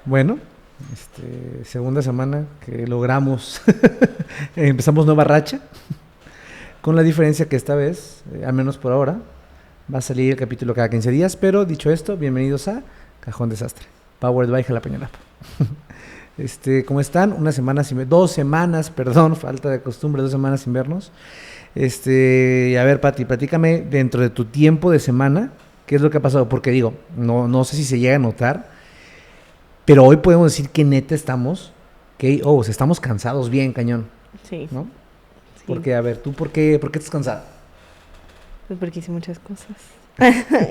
Bueno, segunda semana que logramos, empezamos nueva racha, con la diferencia que esta vez, al menos por ahora, va a salir el capítulo cada 15 días, pero dicho esto, bienvenidos a Cajón Desastre, Powered by Jalapeñolapa. ¿Cómo están? 2 semanas, perdón, falta de costumbre, 2 semanas sin vernos. A ver, Pati, platícame dentro de tu tiempo de semana, ¿qué es lo que ha pasado? Porque digo, no sé si se llega a notar, pero hoy podemos decir que neta estamos, estamos cansados bien, cañón. Sí. ¿No? Sí. Porque, a ver, ¿tú por qué estás cansada? Pues porque hice muchas cosas.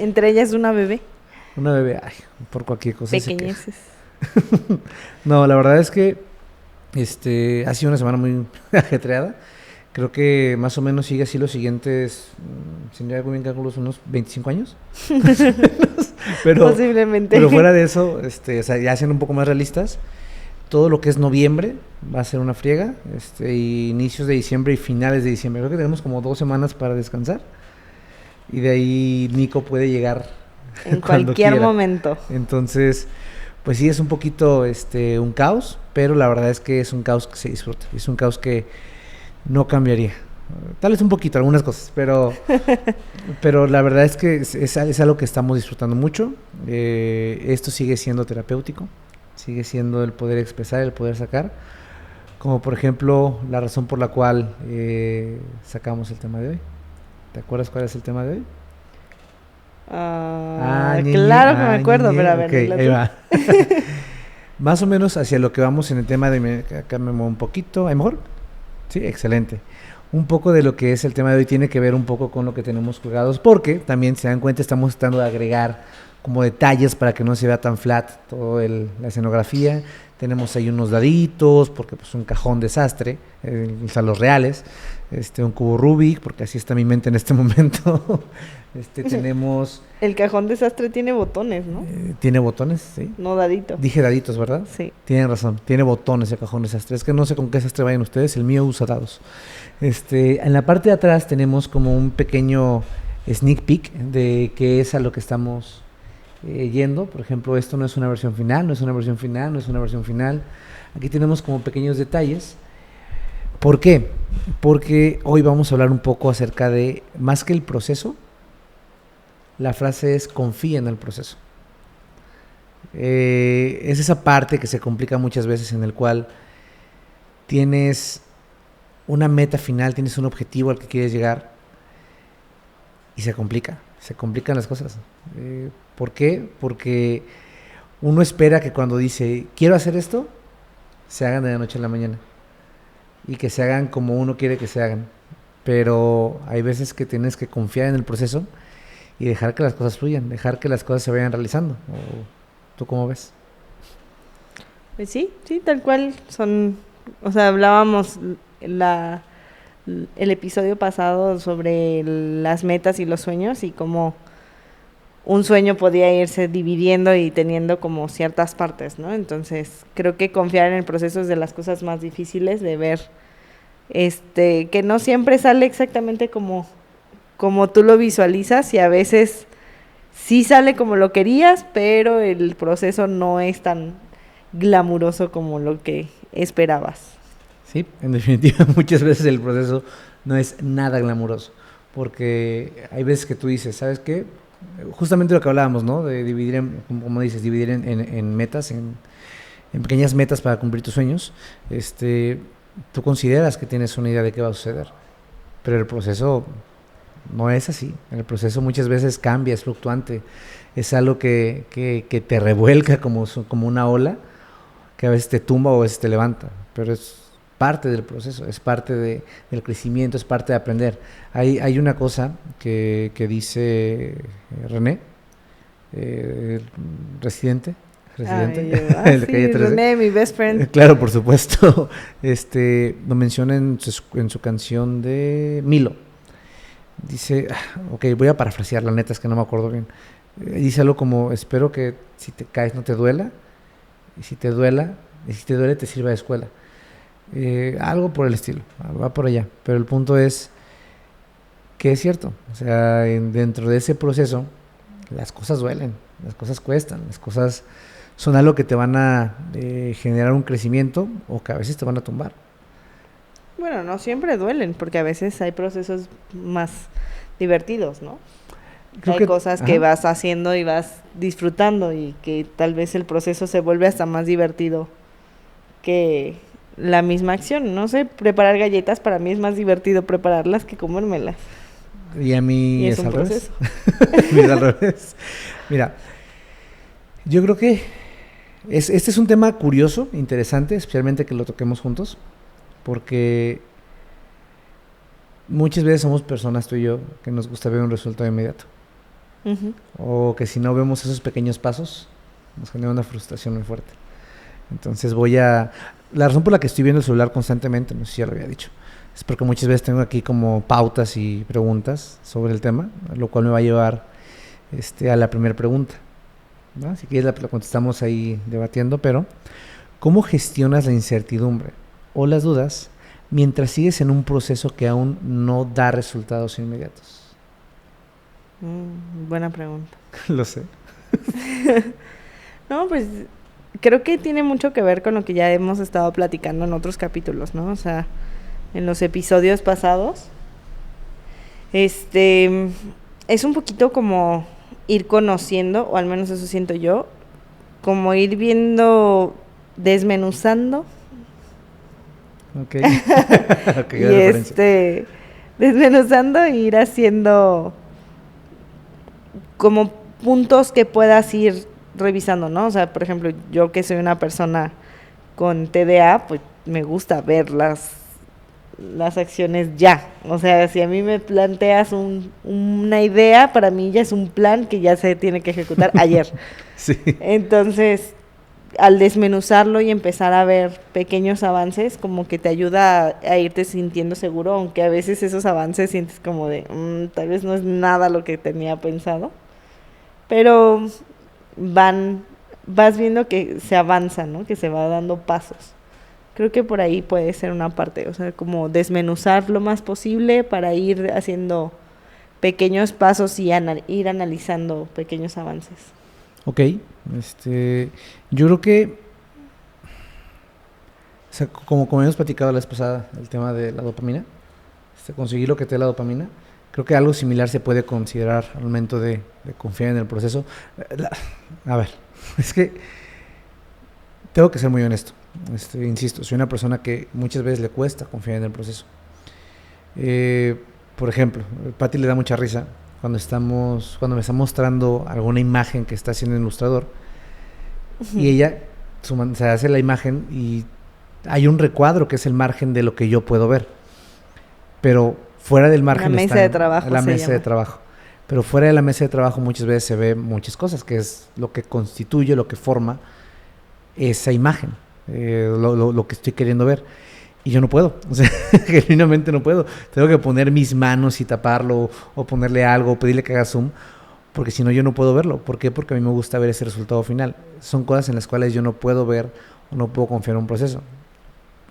Entre ellas una bebé. Una bebé, ay, por cualquier cosa. Pequeñeces. No, la verdad es que ha sido una semana muy ajetreada. Creo que más o menos sigue así los siguientes, si no hago bien cálculos, unos 25 años. pero, Posiblemente. Pero fuera de eso, o sea, ya siendo un poco más realistas, todo lo que es noviembre va a ser una friega, y inicios de diciembre y finales de diciembre. Creo que tenemos como 2 semanas para descansar. Y de ahí Nico puede llegar en cuando cualquier quiera. momento. Entonces, pues sí, es un poquito un caos, pero la verdad es que es un caos que se disfruta. Es un caos que no cambiaría. Tal vez un poquito, algunas cosas, pero la verdad es que es algo que estamos disfrutando mucho. Esto sigue siendo terapéutico, sigue siendo el poder expresar, el poder sacar. Como por ejemplo, la razón por la cual sacamos el tema de hoy. ¿Te acuerdas cuál es el tema de hoy? Claro que me acuerdo, pero a ver, okay, ahí va. Más o menos hacia lo que vamos en el tema de... Acá me muevo un poquito. ¿Hay mejor? Sí, excelente. Un poco de lo que es el tema de hoy tiene que ver un poco con lo que tenemos colgados, porque también se dan cuenta, estamos tratando de agregar como detalles para que no se vea tan flat toda la escenografía. Tenemos ahí unos daditos, porque pues un cajón desastre, o sea, los reales, un cubo Rubik, porque así está mi mente en este momento. Tenemos... El cajón desastre tiene botones, ¿no? Tiene botones, sí. No daditos. Dije daditos, ¿verdad? Sí. Tienen razón, tiene botones el cajón desastre. Es que no sé con qué desastre vayan ustedes, el mío usa dados. En la parte de atrás tenemos como un pequeño sneak peek de qué es a lo que estamos yendo. Por ejemplo, esto no es una versión final, no es una versión final, no es una versión final. Aquí tenemos como pequeños detalles. ¿Por qué? Porque hoy vamos a hablar un poco acerca de, más que el proceso, la frase es confía en el proceso. Es esa parte que se complica muchas veces, en el cual tienes una meta final, tienes un objetivo al que quieres llegar y se complican las cosas. ¿Por qué? Porque uno espera que cuando dice quiero hacer esto, se hagan de la noche a la mañana y que se hagan como uno quiere que se hagan, pero hay veces que tienes que confiar en el proceso y dejar que las cosas fluyan, dejar que las cosas se vayan realizando. ¿Tú cómo ves? Pues sí, tal cual son, o sea, hablábamos el episodio pasado sobre las metas y los sueños y cómo un sueño podía irse dividiendo y teniendo como ciertas partes, ¿no? Entonces, creo que confiar en el proceso es de las cosas más difíciles de ver, que no siempre sale exactamente como tú lo visualizas y a veces sí sale como lo querías, pero el proceso no es tan glamuroso como lo que esperabas. Sí, en definitiva, muchas veces el proceso no es nada glamuroso, porque hay veces que tú dices, ¿sabes qué? Justamente lo que hablábamos, ¿no? De dividir, como dices, dividir en metas, en pequeñas metas para cumplir tus sueños. Tú consideras que tienes una idea de qué va a suceder, pero el proceso no es así. El proceso muchas veces cambia, es fluctuante, es algo que te revuelca como una ola, que a veces te tumba o a veces te levanta, pero es parte del proceso, es parte del crecimiento, es parte de aprender. Hay una cosa que dice René, Residente, Sí, René, mi best friend. Claro, por supuesto. Lo menciona en su canción de Milo. Dice, ok, voy a parafrasear, la neta es que no me acuerdo bien. Dice algo como, espero que si te caes no te duela, y si te duele te sirva de escuela. Algo por el estilo, va por allá. Pero el punto es que es cierto, o sea, dentro de ese proceso las cosas duelen, las cosas cuestan, las cosas son algo que te van a generar un crecimiento o que a veces te van a tumbar. Bueno, no siempre duelen, porque a veces hay procesos más divertidos, ¿no? Creo hay que, cosas que vas haciendo y vas disfrutando y que tal vez el proceso se vuelve hasta más divertido que la misma acción. No sé, preparar galletas para mí es más divertido prepararlas que comérmelas. Y a mí Y es un al revés. proceso. Mira, al revés. Mira, yo creo que este es un tema curioso, interesante, especialmente que lo toquemos juntos, porque muchas veces somos personas, tú y yo, que nos gusta ver un resultado inmediato. Ujú. O que si no vemos esos pequeños pasos, nos genera una frustración muy fuerte. Entonces la razón por la que estoy viendo el celular constantemente, no sé si ya lo había dicho, es porque muchas veces tengo aquí como pautas y preguntas sobre el tema, lo cual me va a llevar a la primera pregunta, ¿no? Si quieres la contestamos ahí debatiendo, pero ¿cómo gestionas la incertidumbre o las dudas mientras sigues en un proceso que aún no da resultados inmediatos? Buena pregunta. Lo sé. No, pues creo que tiene mucho que ver con lo que ya hemos estado platicando en otros capítulos, ¿no? O sea, en los episodios pasados. Es un poquito como ir conociendo, o al menos eso siento yo, como ir viendo, desmenuzando. Ok. Ok, Y desmenuzando e ir haciendo como puntos que puedas ir revisando, ¿no? O sea, por ejemplo, yo que soy una persona con TDA, pues me gusta ver las acciones ya. O sea, si a mí me planteas una idea, para mí ya es un plan que ya se tiene que ejecutar ayer. Sí. Entonces, al desmenuzarlo y empezar a ver pequeños avances, como que te ayuda a irte sintiendo seguro, aunque a veces esos avances sientes como de, tal vez no es nada lo que tenía pensado, pero vas viendo que se avanza, ¿no? Que se va dando pasos. Creo que por ahí puede ser una parte, o sea, como desmenuzar lo más posible para ir haciendo pequeños pasos y ir analizando pequeños avances. Ok, yo creo que, o sea, como habíamos platicado la vez pasada, el tema de la dopamina, conseguir lo que te da la dopamina, creo que algo similar se puede considerar al momento de confiar en el proceso. A ver, es que tengo que ser muy honesto, insisto, soy una persona que muchas veces le cuesta confiar en el proceso. Por ejemplo, Patti le da mucha risa cuando me está mostrando alguna imagen que está haciendo el ilustrador, y ella se hace la imagen y hay un recuadro que es el margen de lo que yo puedo ver, pero fuera del margen la mesa de trabajo, la mesa de trabajo, pero fuera de la mesa de trabajo muchas veces se ve muchas cosas, que es lo que constituye, lo que forma esa imagen, lo que estoy queriendo ver. Y yo no puedo, o sea, genuinamente no puedo. Tengo que poner mis manos y taparlo, o ponerle algo, o pedirle que haga zoom, porque si no yo no puedo verlo. ¿Por qué? Porque a mí me gusta ver ese resultado final. Son cosas en las cuales yo no puedo ver o no puedo confiar en un proceso.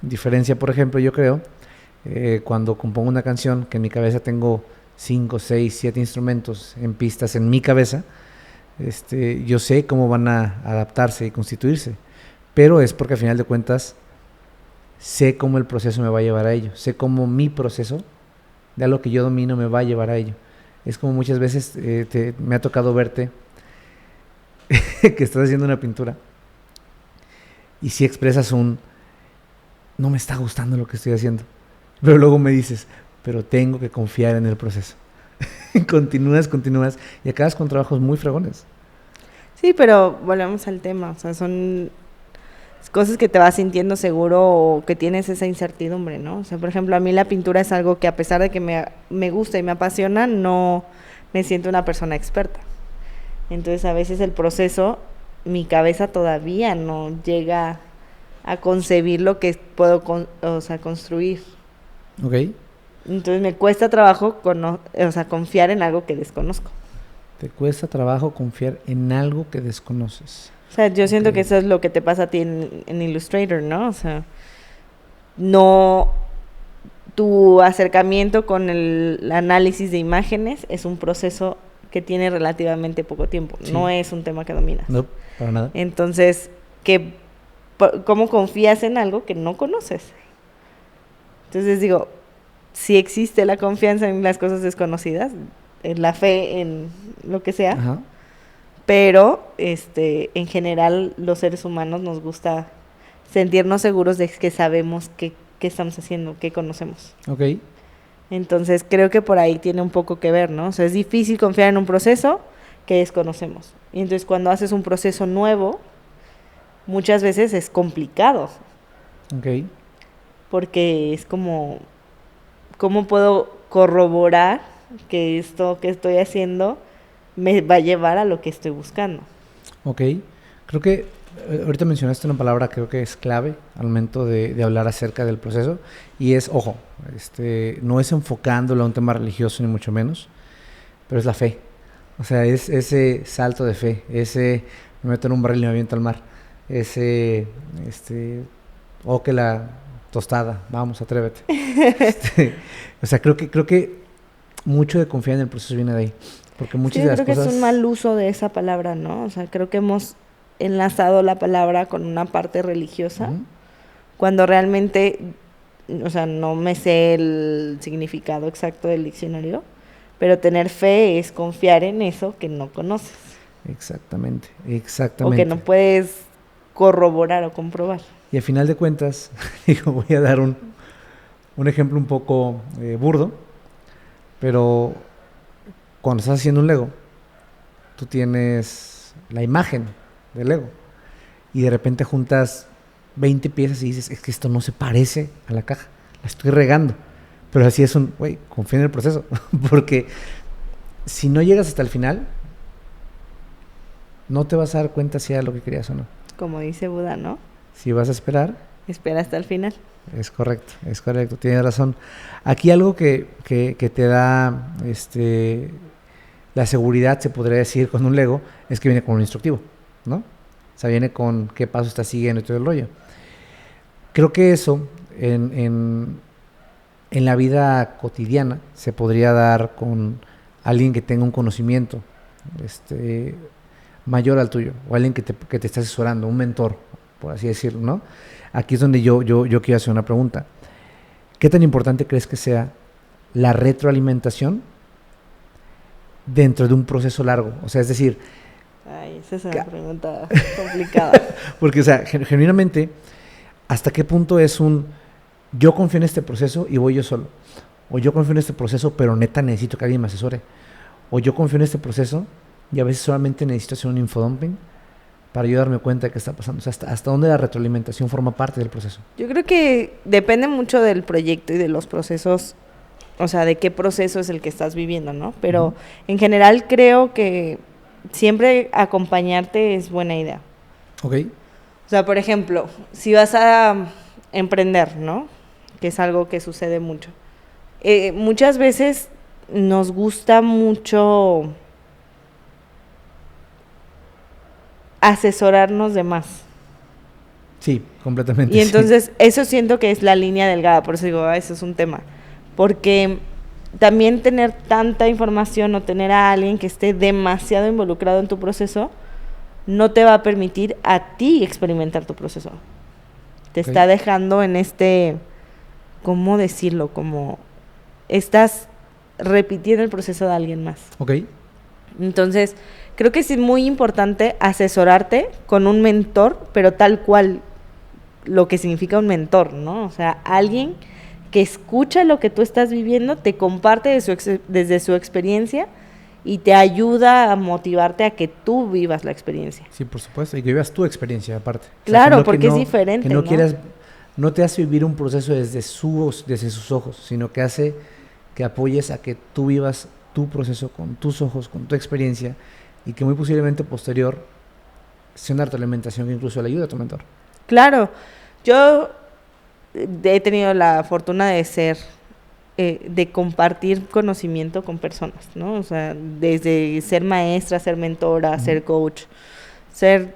Diferencia, por ejemplo, yo creo, cuando compongo una canción, que en mi cabeza tengo 5, 6, 7 instrumentos en pistas en mi cabeza, yo sé cómo van a adaptarse y constituirse, pero es porque al final de cuentas sé cómo el proceso me va a llevar a ello, sé cómo mi proceso de algo que yo domino me va a llevar a ello. Es como muchas veces me ha tocado verte que estás haciendo una pintura y si expresas no me está gustando lo que estoy haciendo, pero luego me dices, pero tengo que confiar en el proceso. continúas y acabas con trabajos muy fregones. Sí, pero volvemos al tema, o sea, son cosas que te vas sintiendo seguro o que tienes esa incertidumbre, ¿no? O sea, por ejemplo, a mí la pintura es algo que a pesar de que me gusta y me apasiona, no me siento una persona experta. Entonces, a veces el proceso, mi cabeza todavía no llega a concebir lo que puedo construir. Ok. Entonces, me cuesta trabajo confiar en algo que desconozco. Te cuesta trabajo confiar en algo que desconoces. O sea, yo siento que eso es lo que te pasa a ti en Illustrator, ¿no? O sea, no, tu acercamiento con el análisis de imágenes es un proceso que tiene relativamente poco tiempo. Sí. No es un tema que dominas. No, para nada. Entonces, ¿cómo confías en algo que no conoces? Entonces digo, si existe la confianza en las cosas desconocidas, en la fe, en lo que sea, Ajá. pero en general los seres humanos nos gusta sentirnos seguros de que sabemos qué estamos haciendo, qué conocemos. Ok. Entonces creo que por ahí tiene un poco que ver, ¿no? O sea, es difícil confiar en un proceso que desconocemos. Y entonces cuando haces un proceso nuevo, muchas veces es complicado. Ok. Porque es como, ¿cómo puedo corroborar que esto que estoy haciendo me va a llevar a lo que estoy buscando? Ok. Creo que ahorita mencionaste una palabra, creo que es clave al momento de hablar acerca del proceso, y es, ojo, no es enfocándolo a un tema religioso ni mucho menos, pero es la fe. O sea, es ese salto de fe, ese me meto en un barril y me aviento al mar, ese, que la tostada, vamos, atrévete. O sea, creo que mucho de confiar en el proceso viene de ahí, porque muchas Sí, de las creo que cosas... es un mal uso de esa palabra, ¿no? O sea, creo que hemos enlazado la palabra con una parte religiosa, Uh-huh. cuando realmente, o sea, no me sé el significado exacto del diccionario, pero tener fe es confiar en eso que no conoces. Exactamente, O exactamente. que no puedes corroborar o comprobar. Y al final de cuentas, digo, voy a dar un ejemplo un poco burdo, pero cuando estás haciendo un Lego, tú tienes la imagen del Lego y de repente juntas 20 piezas y dices, es que esto no se parece a la caja, la estoy regando. Pero así es güey, confía en el proceso, porque si no llegas hasta el final, no te vas a dar cuenta si era lo que querías o no. Como dice Buda, ¿no? Si vas a esperar, espera hasta el final. Es correcto, tienes razón. Aquí algo que te da la seguridad, se podría decir, con un Lego, es que viene con un instructivo, ¿no? O sea, viene con qué paso está siguiendo y todo el rollo. Creo que eso en la vida cotidiana se podría dar con alguien que tenga un conocimiento mayor al tuyo, o alguien que te esté asesorando, un mentor, por así decirlo, ¿no? Aquí es donde yo quiero hacer una pregunta. ¿Qué tan importante crees que sea la retroalimentación dentro de un proceso largo? O sea, es decir... Ay, esa es una pregunta complicada. Porque, o sea, genuinamente, ¿hasta qué punto es yo confío en este proceso y voy yo solo? O yo confío en este proceso, pero neta necesito que alguien me asesore. O yo confío en este proceso y a veces solamente necesito hacer un infodumping para yo darme cuenta de qué está pasando. O sea, hasta dónde la retroalimentación forma parte del proceso. Yo creo que depende mucho del proyecto y de los procesos, o sea, de qué proceso es el que estás viviendo, ¿no? Pero en general creo que siempre acompañarte es buena idea. Ok. O sea, por ejemplo, si vas a emprender, ¿no? Que es algo que sucede mucho. Muchas veces nos gusta mucho asesorarnos de más. Sí, completamente. Y entonces eso siento que es la línea delgada, por eso digo, eso es un tema. Porque también tener tanta información o tener a alguien que esté demasiado involucrado en tu proceso no te va a permitir a ti experimentar tu proceso. Te está dejando en ¿cómo decirlo? Como estás repitiendo el proceso de alguien más. Ok. Entonces, creo que es muy importante asesorarte con un mentor, pero tal cual lo que significa un mentor, ¿no? O sea, alguien que escucha lo que tú estás viviendo, te comparte desde su experiencia y te ayuda a motivarte a que tú vivas la experiencia. Sí, por supuesto, y que vivas tu experiencia aparte. Claro, o sea, porque es diferente, que no ¿no? quieras, no te hace vivir un proceso desde sus ojos, sino que hace que apoyes a que tú vivas tu proceso con tus ojos, con tu experiencia, y que muy posiblemente posterior sea una retroalimentación que incluso le ayude a tu mentor. Claro, yo he tenido la fortuna de compartir conocimiento con personas, ¿no? O sea, desde ser maestra, ser mentora, ser coach, ser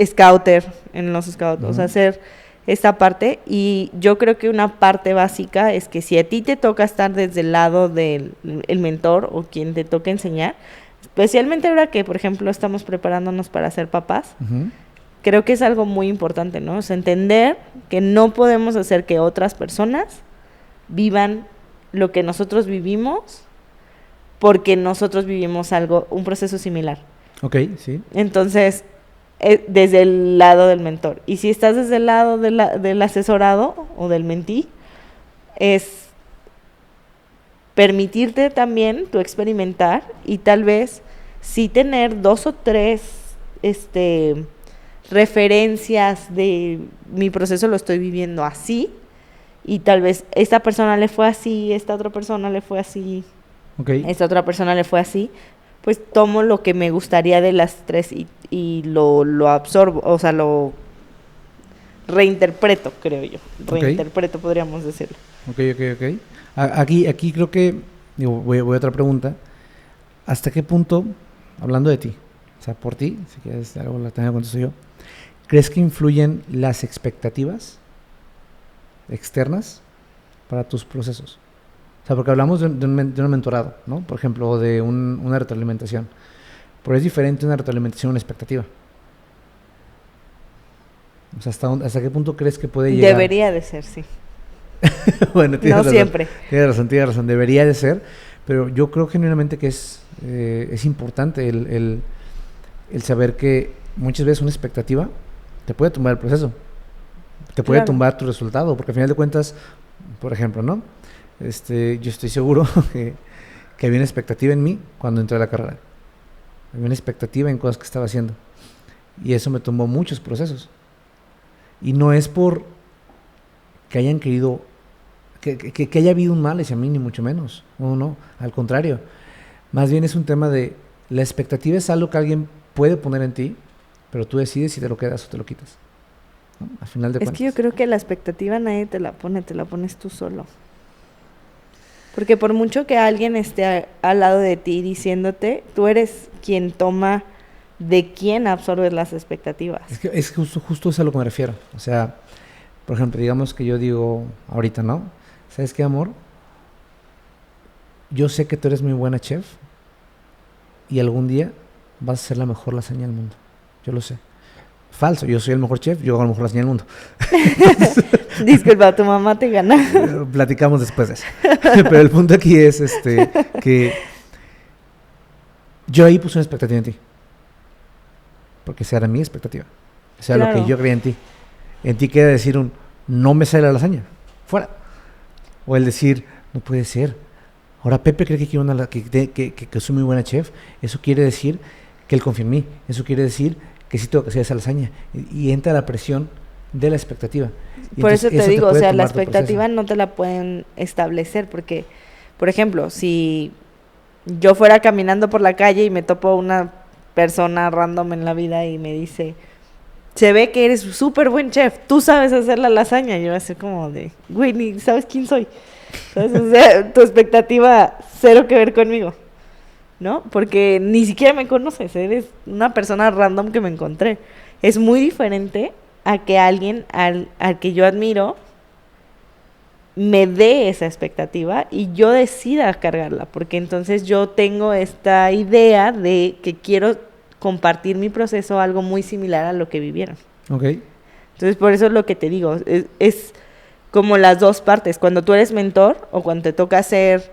scouter en los scouts, o sea, hacer esta parte. Y yo creo que una parte básica es que si a ti te toca estar desde el lado del mentor o quien te toca enseñar, especialmente ahora que, por ejemplo, estamos preparándonos para ser papás, creo que es algo muy importante, ¿no? O sea, entender que no podemos hacer que otras personas vivan lo que nosotros vivimos porque nosotros vivimos un proceso similar. Ok, sí. Entonces, desde el lado del mentor. Y si estás desde el lado del asesorado o del mentí, es permitirte también tú experimentar y tal vez sí tener 2 o 3 referencias de mi proceso lo estoy viviendo así y tal vez esta persona le fue así, esta otra persona le fue así, esta otra persona le fue así, pues tomo lo que me gustaría de las 3 y lo absorbo, o sea, lo reinterpreto, creo yo. Reinterpreto, podríamos decirlo. Ok. Aquí creo que, voy a otra pregunta. ¿Hasta qué punto, hablando de ti, o sea, por ti, si quieres algo la tengo contesto yo, crees que influyen las expectativas externas para tus procesos? O sea, porque hablamos de un mentorado, ¿no? Por ejemplo, o de una retroalimentación. Pero es diferente una retroalimentación a una expectativa. O sea, ¿hasta qué punto crees que puede llegar? Debería de ser, sí. Bueno, no razón, siempre. Tienes razón, debería de ser, pero yo creo genuinamente que es importante el saber que muchas veces una expectativa te puede tumbar el proceso, te puede tumbar tu resultado, porque al final de cuentas, por ejemplo, ¿no? Yo estoy seguro que había una expectativa en mí cuando entré a la carrera, había una expectativa en cosas que estaba haciendo, y eso me tumbó muchos procesos, y no es por que hayan querido que haya habido un mal hacia mí, ni mucho menos. No, al contrario. Más bien es un tema de la expectativa es algo que alguien puede poner en ti, pero tú decides si te lo quedas o te lo quitas, ¿no? Al final de cuentas. Es que yo creo que la expectativa nadie te la pone, te la pones tú solo. Porque por mucho que alguien esté al lado de ti diciéndote, tú eres quien toma de quién absorbes las expectativas. Es que justo es a lo que me refiero. O sea, por ejemplo, digamos que yo digo ahorita, ¿no? ¿Sabes qué, amor? Yo sé que tú eres muy buena chef y algún día vas a ser la mejor lasaña del mundo. Yo lo sé. Falso, yo soy el mejor chef, yo hago la mejor lasaña del mundo. Disculpa, tu mamá te gana. Platicamos después de eso. Pero el punto aquí es que yo ahí puse una expectativa en ti. Porque esa era mi expectativa. O sea, claro, lo que yo creía en ti. En ti queda decir no me sale la lasaña, fuera. O el decir, no puede ser. Ahora Pepe cree que soy muy buena chef. Eso quiere decir que él confía en mí. Eso quiere decir que sí tengo que hacer esa lasaña. Y entra la presión de la expectativa. Por eso te digo, o sea, la expectativa no te la pueden establecer. Porque, por ejemplo, si yo fuera caminando por la calle y me topo una persona random en la vida y me dice, se ve que eres súper buen chef, tú sabes hacer la lasaña, yo voy a ser como de, güey, ni sabes quién soy. Entonces, o sea, tu expectativa cero que ver conmigo, ¿no? Porque ni siquiera me conoces, eres una persona random que me encontré. Es muy diferente a que alguien al que yo admiro me dé esa expectativa y yo decida cargarla, porque entonces yo tengo esta idea de que quiero compartir mi proceso, algo muy similar a lo que vivieron. Okay. Entonces, por eso es lo que te digo, es como las dos partes. Cuando tú eres mentor o cuando te toca hacer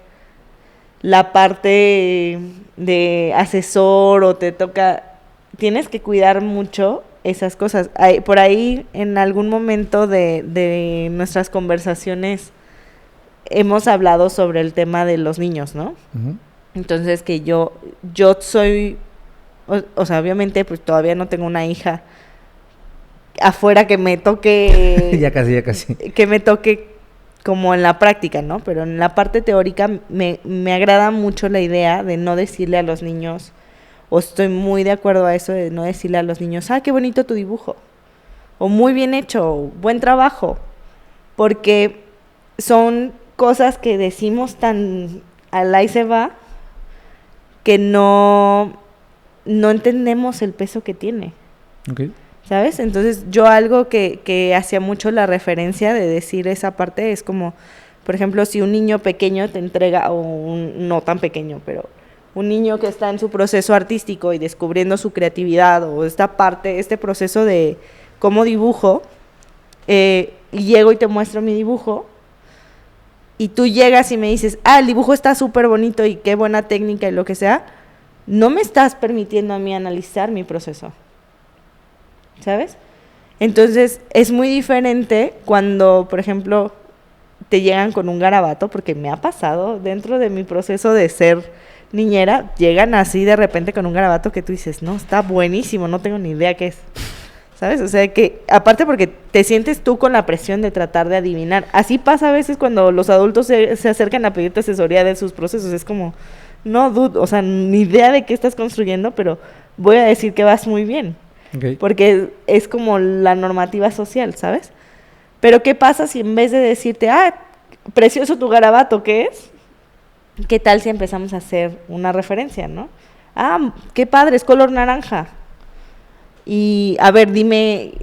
la parte de asesor o te toca, tienes que cuidar mucho esas cosas. Por ahí, en algún momento de nuestras conversaciones, hemos hablado sobre el tema de los niños, ¿no? Uh-huh. Entonces, que yo soy... O sea, obviamente, pues todavía no tengo una hija afuera que me toque... ya casi. Que me toque como en la práctica, ¿no? Pero en la parte teórica me agrada mucho la idea de no decirle a los niños, o estoy muy de acuerdo a eso, de no decirle a los niños, qué bonito tu dibujo, o muy bien hecho, o buen trabajo, porque son cosas que decimos tan al ahí se va, que no entendemos el peso que tiene. Okay. ¿Sabes? Entonces, yo algo que hacía mucho la referencia de decir esa parte es como, por ejemplo, si un niño pequeño te entrega, o no tan pequeño, pero un niño que está en su proceso artístico y descubriendo su creatividad o esta parte, este proceso de cómo dibujo, y llego y te muestro mi dibujo, y tú llegas y me dices, el dibujo está súper bonito y qué buena técnica y lo que sea, no me estás permitiendo a mí analizar mi proceso, ¿sabes? Entonces, es muy diferente cuando, por ejemplo, te llegan con un garabato, porque me ha pasado dentro de mi proceso de ser niñera, llegan así de repente con un garabato que tú dices, no, está buenísimo, no tengo ni idea qué es, ¿sabes? O sea, que aparte porque te sientes tú con la presión de tratar de adivinar. Así pasa a veces cuando los adultos se acercan a pedirte asesoría de sus procesos, es como, no, dude, o sea, ni idea de qué estás construyendo, pero voy a decir que vas muy bien. Okay. Porque es como la normativa social, ¿sabes? Pero ¿qué pasa si en vez de decirte, precioso tu garabato, ¿qué es? ¿Qué tal si empezamos a hacer una referencia, no? Qué padre, es color naranja. Y, a ver, dime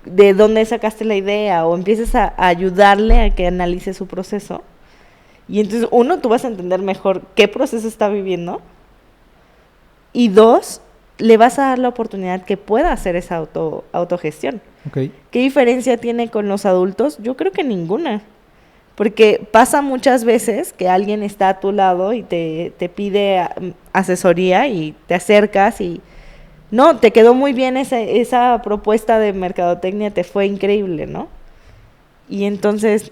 de dónde sacaste la idea, o empiezas a ayudarle a que analice su proceso. Y entonces, uno, tú vas a entender mejor qué proceso está viviendo. Y dos, le vas a dar la oportunidad que pueda hacer esa autogestión. Okay. ¿Qué diferencia tiene con los adultos? Yo creo que ninguna. Porque pasa muchas veces que alguien está a tu lado y te pide asesoría y te acercas y no, te quedó muy bien esa propuesta de mercadotecnia, te fue increíble, ¿no? Y entonces,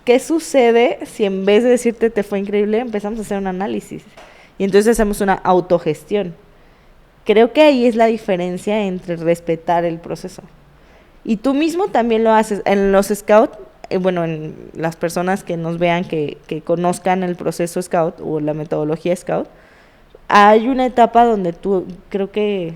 ¿qué sucede si en vez de decirte te fue increíble, empezamos a hacer un análisis? Y entonces hacemos una autogestión. Creo que ahí es la diferencia entre respetar el proceso. Y tú mismo también lo haces. En los scouts, en las personas que nos vean, que conozcan el proceso scout o la metodología scout, hay una etapa donde tú, creo que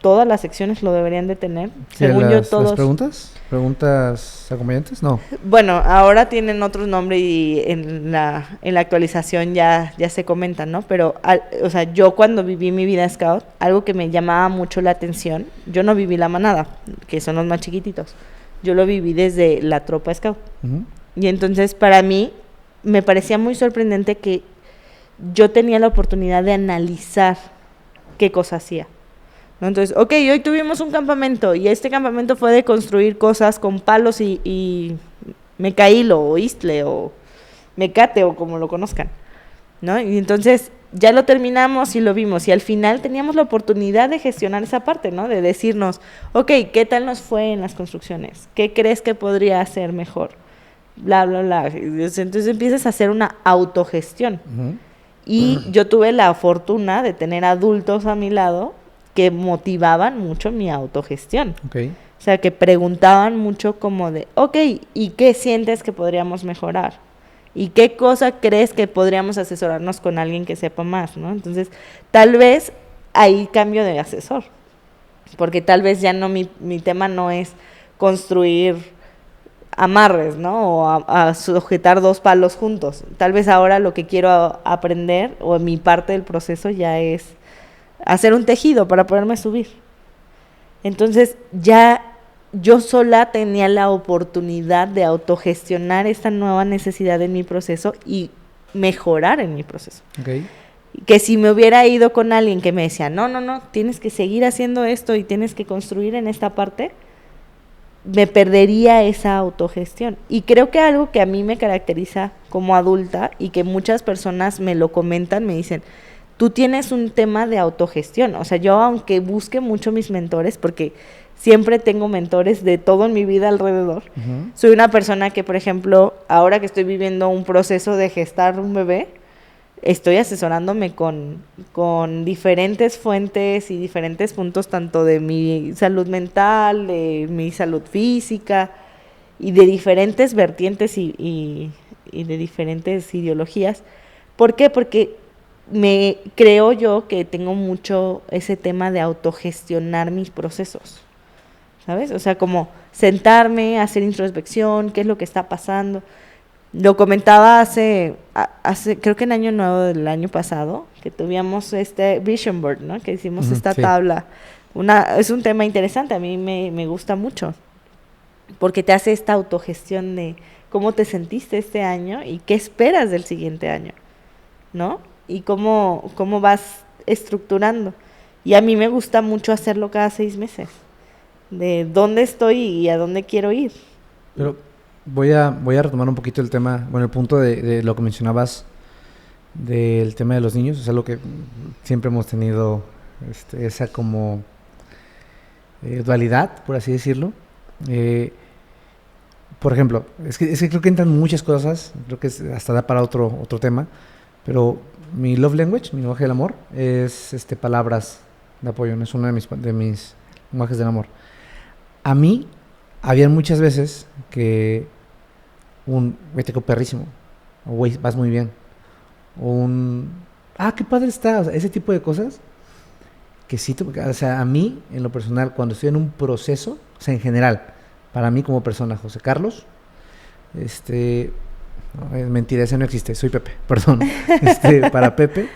todas las secciones lo deberían de tener. Según yo, todos. ¿Las preguntas? ¿Preguntas acompañantes? No. Bueno, ahora tienen otros nombres y en la actualización ya se comentan, ¿no? Pero, o sea, yo cuando viví mi vida scout, algo que me llamaba mucho la atención, yo no viví la manada, que son los más chiquititos. Yo lo viví desde la tropa scout. Uh-huh. Y entonces, para mí, me parecía muy sorprendente que yo tenía la oportunidad de analizar qué cosa hacía, ¿no? Entonces, hoy tuvimos un campamento y este campamento fue de construir cosas con palos y mecaílo o istle o mecate o como lo conozcan, ¿no? Y entonces ya lo terminamos y lo vimos y al final teníamos la oportunidad de gestionar esa parte, ¿no? De decirnos, ¿qué tal nos fue en las construcciones? ¿Qué crees que podría hacer mejor? Bla, bla, bla. Entonces empiezas a hacer una autogestión. Uh-huh. Y yo tuve la fortuna de tener adultos a mi lado que motivaban mucho mi autogestión. Okay. O sea, que preguntaban mucho como de, ¿y qué sientes que podríamos mejorar? ¿Y qué cosa crees que podríamos asesorarnos con alguien que sepa más, ¿no? Entonces, tal vez ahí cambio de asesor. Porque tal vez ya no, mi tema no es construir amarres, ¿no? O a sujetar dos palos juntos. Tal vez ahora lo que quiero aprender, o mi parte del proceso ya es hacer un tejido para poderme subir. Entonces, ya yo sola tenía la oportunidad de autogestionar esta nueva necesidad en mi proceso y mejorar en mi proceso. Okay. Que si me hubiera ido con alguien que me decía, no, tienes que seguir haciendo esto y tienes que construir en esta parte, me perdería esa autogestión. Y creo que algo que a mí me caracteriza como adulta y que muchas personas me lo comentan, me dicen, tú tienes un tema de autogestión. O sea, yo aunque busque mucho mis mentores, porque siempre tengo mentores de todo en mi vida alrededor, uh-huh. Soy una persona que, por ejemplo, ahora que estoy viviendo un proceso de gestar un bebé, estoy asesorándome con diferentes fuentes y diferentes puntos, tanto de mi salud mental, de mi salud física, y de diferentes vertientes y de diferentes ideologías. ¿Por qué? Porque creo yo que tengo mucho ese tema de autogestionar mis procesos, ¿sabes? O sea, como sentarme, hacer introspección, qué es lo que está pasando. Lo comentaba hace creo que en Año Nuevo del año pasado, que tuvimos este Vision Board, ¿no? Que hicimos esta tabla. Es un tema interesante, a mí me gusta mucho, porque te hace esta autogestión de cómo te sentiste este año y qué esperas del siguiente año, ¿no? y cómo vas estructurando. Y a mí me gusta mucho hacerlo cada 6 meses, de dónde estoy y a dónde quiero ir. Pero voy a retomar un poquito el tema, bueno, el punto de lo que mencionabas del tema de los niños, es algo que siempre hemos tenido esa como dualidad, por así decirlo. Por ejemplo, es que creo que entran muchas cosas, creo que hasta da para otro tema, pero mi love language, mi lenguaje del amor, es palabras de apoyo, no es uno de mis lenguajes del amor. A mí, había muchas veces que güey, te quedó perrísimo, o güey, vas muy bien, o qué padre está, o sea, ese tipo de cosas, que sí, o sea, a mí, en lo personal, cuando estoy en un proceso, o sea, en general, para mí como persona, José Carlos, no, es mentira, ese no existe, soy Pepe, perdón, para Pepe,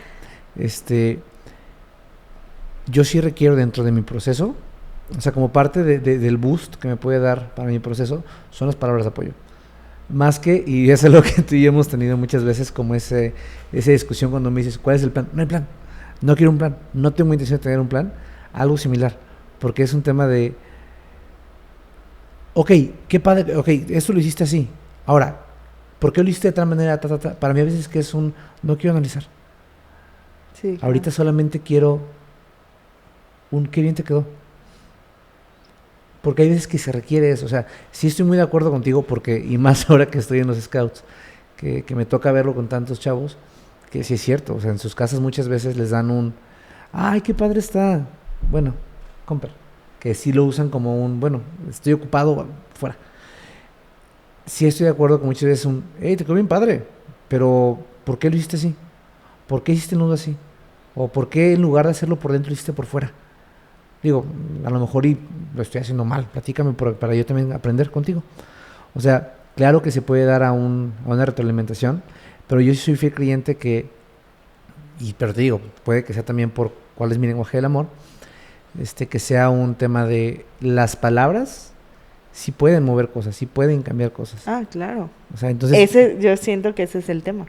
yo sí requiero dentro de mi proceso, o sea, como parte del boost que me puede dar para mi proceso, son las palabras de apoyo. Más que, y eso es lo que tú y yo hemos tenido muchas veces, como esa discusión cuando me dices, ¿cuál es el plan? No hay plan, no quiero un plan, no tengo intención de tener un plan, algo similar, porque es un tema de, ok, qué padre, ok, esto lo hiciste así, ahora, ¿por qué lo hiciste de tal manera? Para mí a veces que es no quiero analizar. Sí, claro. Ahorita solamente quiero qué bien te quedó. Porque hay veces que se requiere eso, o sea, sí estoy muy de acuerdo contigo porque, y más ahora que estoy en los scouts, que me toca verlo con tantos chavos, que sí es cierto, o sea, en sus casas muchas veces les dan ay, qué padre está, bueno, compra, que sí lo usan como bueno, estoy ocupado, fuera. Sí estoy de acuerdo con muchas veces hey, te quedó bien padre, pero ¿por qué lo hiciste así? ¿Por qué hiciste el nudo así? ¿O por qué en lugar de hacerlo por dentro lo hiciste por fuera? Digo, a lo mejor lo estoy haciendo mal, platícame para yo también aprender contigo. O sea, claro que se puede dar a una retroalimentación, pero yo sí soy fiel creyente pero te digo, puede que sea también por cuál es mi lenguaje del amor, que sea un tema de las palabras, sí pueden mover cosas, sí pueden cambiar cosas. Ah, claro. O sea, entonces, yo siento que ese es el tema.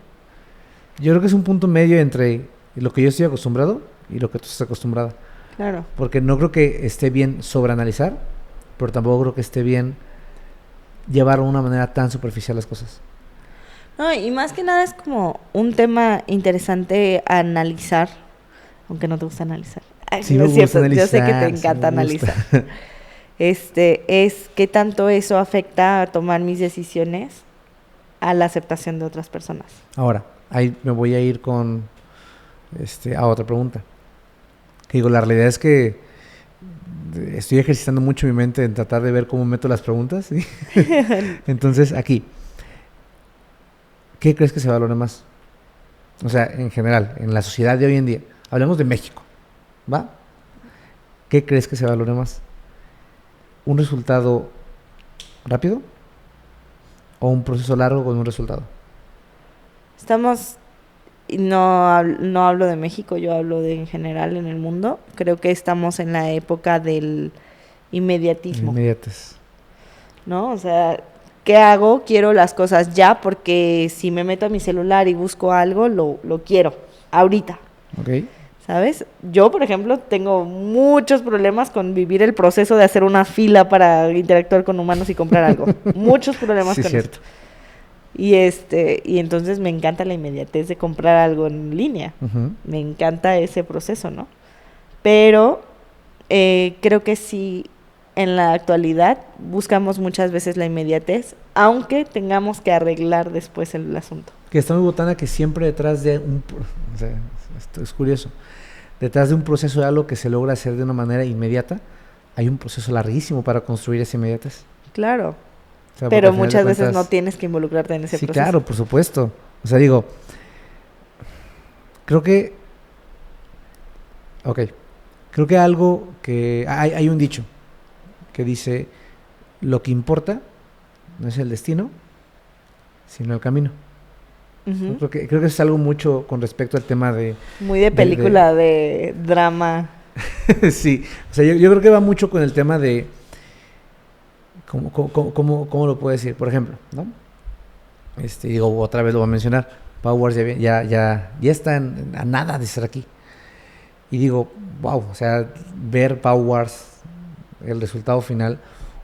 Yo creo que es un punto medio entre lo que yo estoy acostumbrado y lo que tú estás acostumbrada. Claro. Porque no creo que esté bien sobreanalizar, pero tampoco creo que esté bien llevar de una manera tan superficial las cosas. No, y más que nada es como un tema interesante a analizar, aunque no te gusta analizar. Sí, me gusta analizar. Yo sé que te encanta analizar. Es qué tanto eso afecta a tomar mis decisiones a la aceptación de otras personas. Ahora, ahí me voy a ir con a otra pregunta. Que digo, la realidad es que estoy ejercitando mucho mi mente en tratar de ver cómo meto las preguntas, ¿sí? Entonces, aquí, ¿qué crees que se valora más? O sea, en general, en la sociedad de hoy en día, hablemos de México, ¿va? ¿Qué crees que se valora más? ¿Un resultado rápido o un proceso largo con un resultado? No hablo de México, yo hablo de en general en el mundo. Creo que estamos en la época del inmediatismo. Inmediates. ¿No? O sea, ¿qué hago? Quiero las cosas ya, porque si me meto a mi celular y busco algo, lo quiero, ahorita. Ok. ¿Sabes? Yo, por ejemplo, tengo muchos problemas con vivir el proceso de hacer una fila para interactuar con humanos y comprar algo. Muchos problemas con cierto. eso. Y entonces me encanta la inmediatez de comprar algo en línea. Uh-huh. Me encanta ese proceso, ¿no? Pero creo que sí, en la actualidad buscamos muchas veces la inmediatez, aunque tengamos que arreglar después el asunto. Que está muy botana que siempre detrás de o sea, esto es curioso, detrás de un proceso de algo que se logra hacer de una manera inmediata, hay un proceso larguísimo para construir esa inmediatez. Claro. O sea, pero muchas veces no tienes que involucrarte en ese proceso. Sí, claro, por supuesto. O sea, digo, creo que algo que hay un dicho que dice, lo que importa no es el destino, sino el camino. Uh-huh. Creo que es algo mucho con respecto al tema de... Muy de película de drama. Sí, o sea, yo creo que va mucho con el tema de... ¿Cómo lo puedo decir? Por ejemplo, ¿no? Digo, otra vez lo voy a mencionar. Power Wars ya está a nada de estar aquí. Y digo, wow, o sea, ver Power Wars, el resultado final,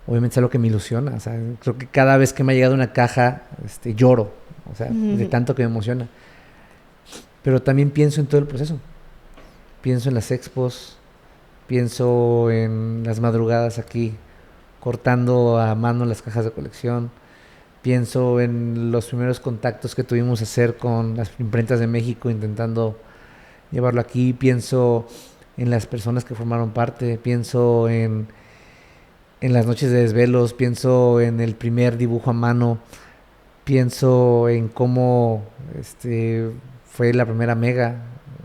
obviamente es algo que me ilusiona. O sea, creo que cada vez que me ha llegado una caja, lloro, o sea, de tanto que me emociona. Pero también pienso en todo el proceso. Pienso en las expos, pienso en las madrugadas aquí, cortando a mano las cajas de colección. Pienso en los primeros contactos que tuvimos que hacer con las imprentas de México, intentando llevarlo aquí. Pienso en las personas que formaron parte. Pienso en las noches de desvelos. Pienso en el primer dibujo a mano. Pienso en cómo fue la primera Mega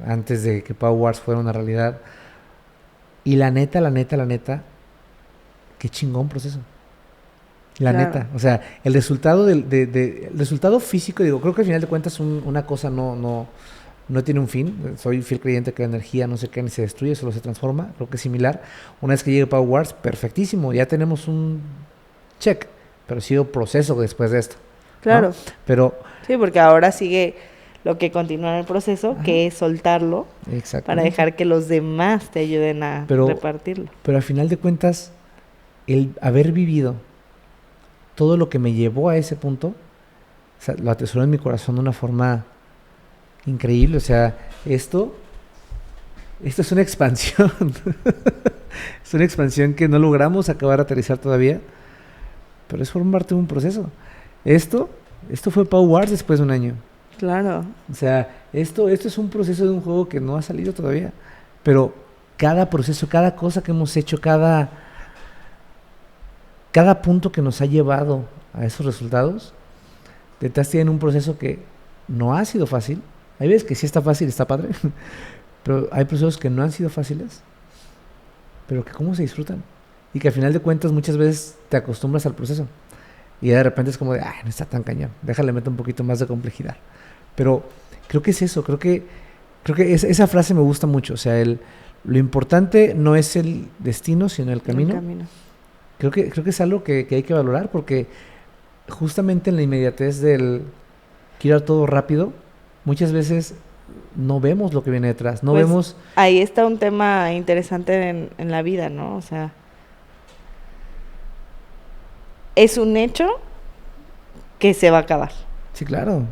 antes de que Power Wars fuera una realidad. Y la neta, qué chingón proceso. La neta, o sea, el resultado el resultado físico, digo, creo que al final de cuentas una cosa no tiene un fin. Soy fiel creyente que la energía no se crea ni se destruye, solo se transforma. Creo que es similar. Una vez que llegue Power Wars, perfectísimo, ya tenemos un check, pero sigue un proceso después de esto. Claro. ¿No? Pero sí, porque ahora sigue lo que continúa en el proceso, que es soltarlo para dejar que los demás te ayuden a repartirlo. Pero al final de cuentas, el haber vivido todo lo que me llevó a ese punto, o sea, lo atesoro en mi corazón de una forma increíble. O sea, esto es una expansión. Es una expansión que no logramos acabar de aterrizar todavía, pero es formar parte de un proceso. Esto fue Power Wars después de un año. Claro. O sea, esto es un proceso de un juego que no ha salido todavía, pero cada proceso, cada cosa que hemos hecho, cada punto que nos ha llevado a esos resultados, detrás tienen un proceso que no ha sido fácil. Hay veces que sí está fácil, está padre, pero hay procesos que no han sido fáciles, pero que cómo se disfrutan. Y que al final de cuentas muchas veces te acostumbras al proceso. Y de repente es como de, no está tan cañón, déjale meter un poquito más de complejidad. Pero creo que es eso, creo que esa frase me gusta mucho. O sea, lo importante no es el destino, sino el camino. Creo que es algo que hay que valorar, porque justamente en la inmediatez del quiero todo rápido, muchas veces no vemos lo que viene detrás, no vemos... Ahí está un tema interesante en la vida, ¿no? O sea, es un hecho que se va a acabar. Sí, claro.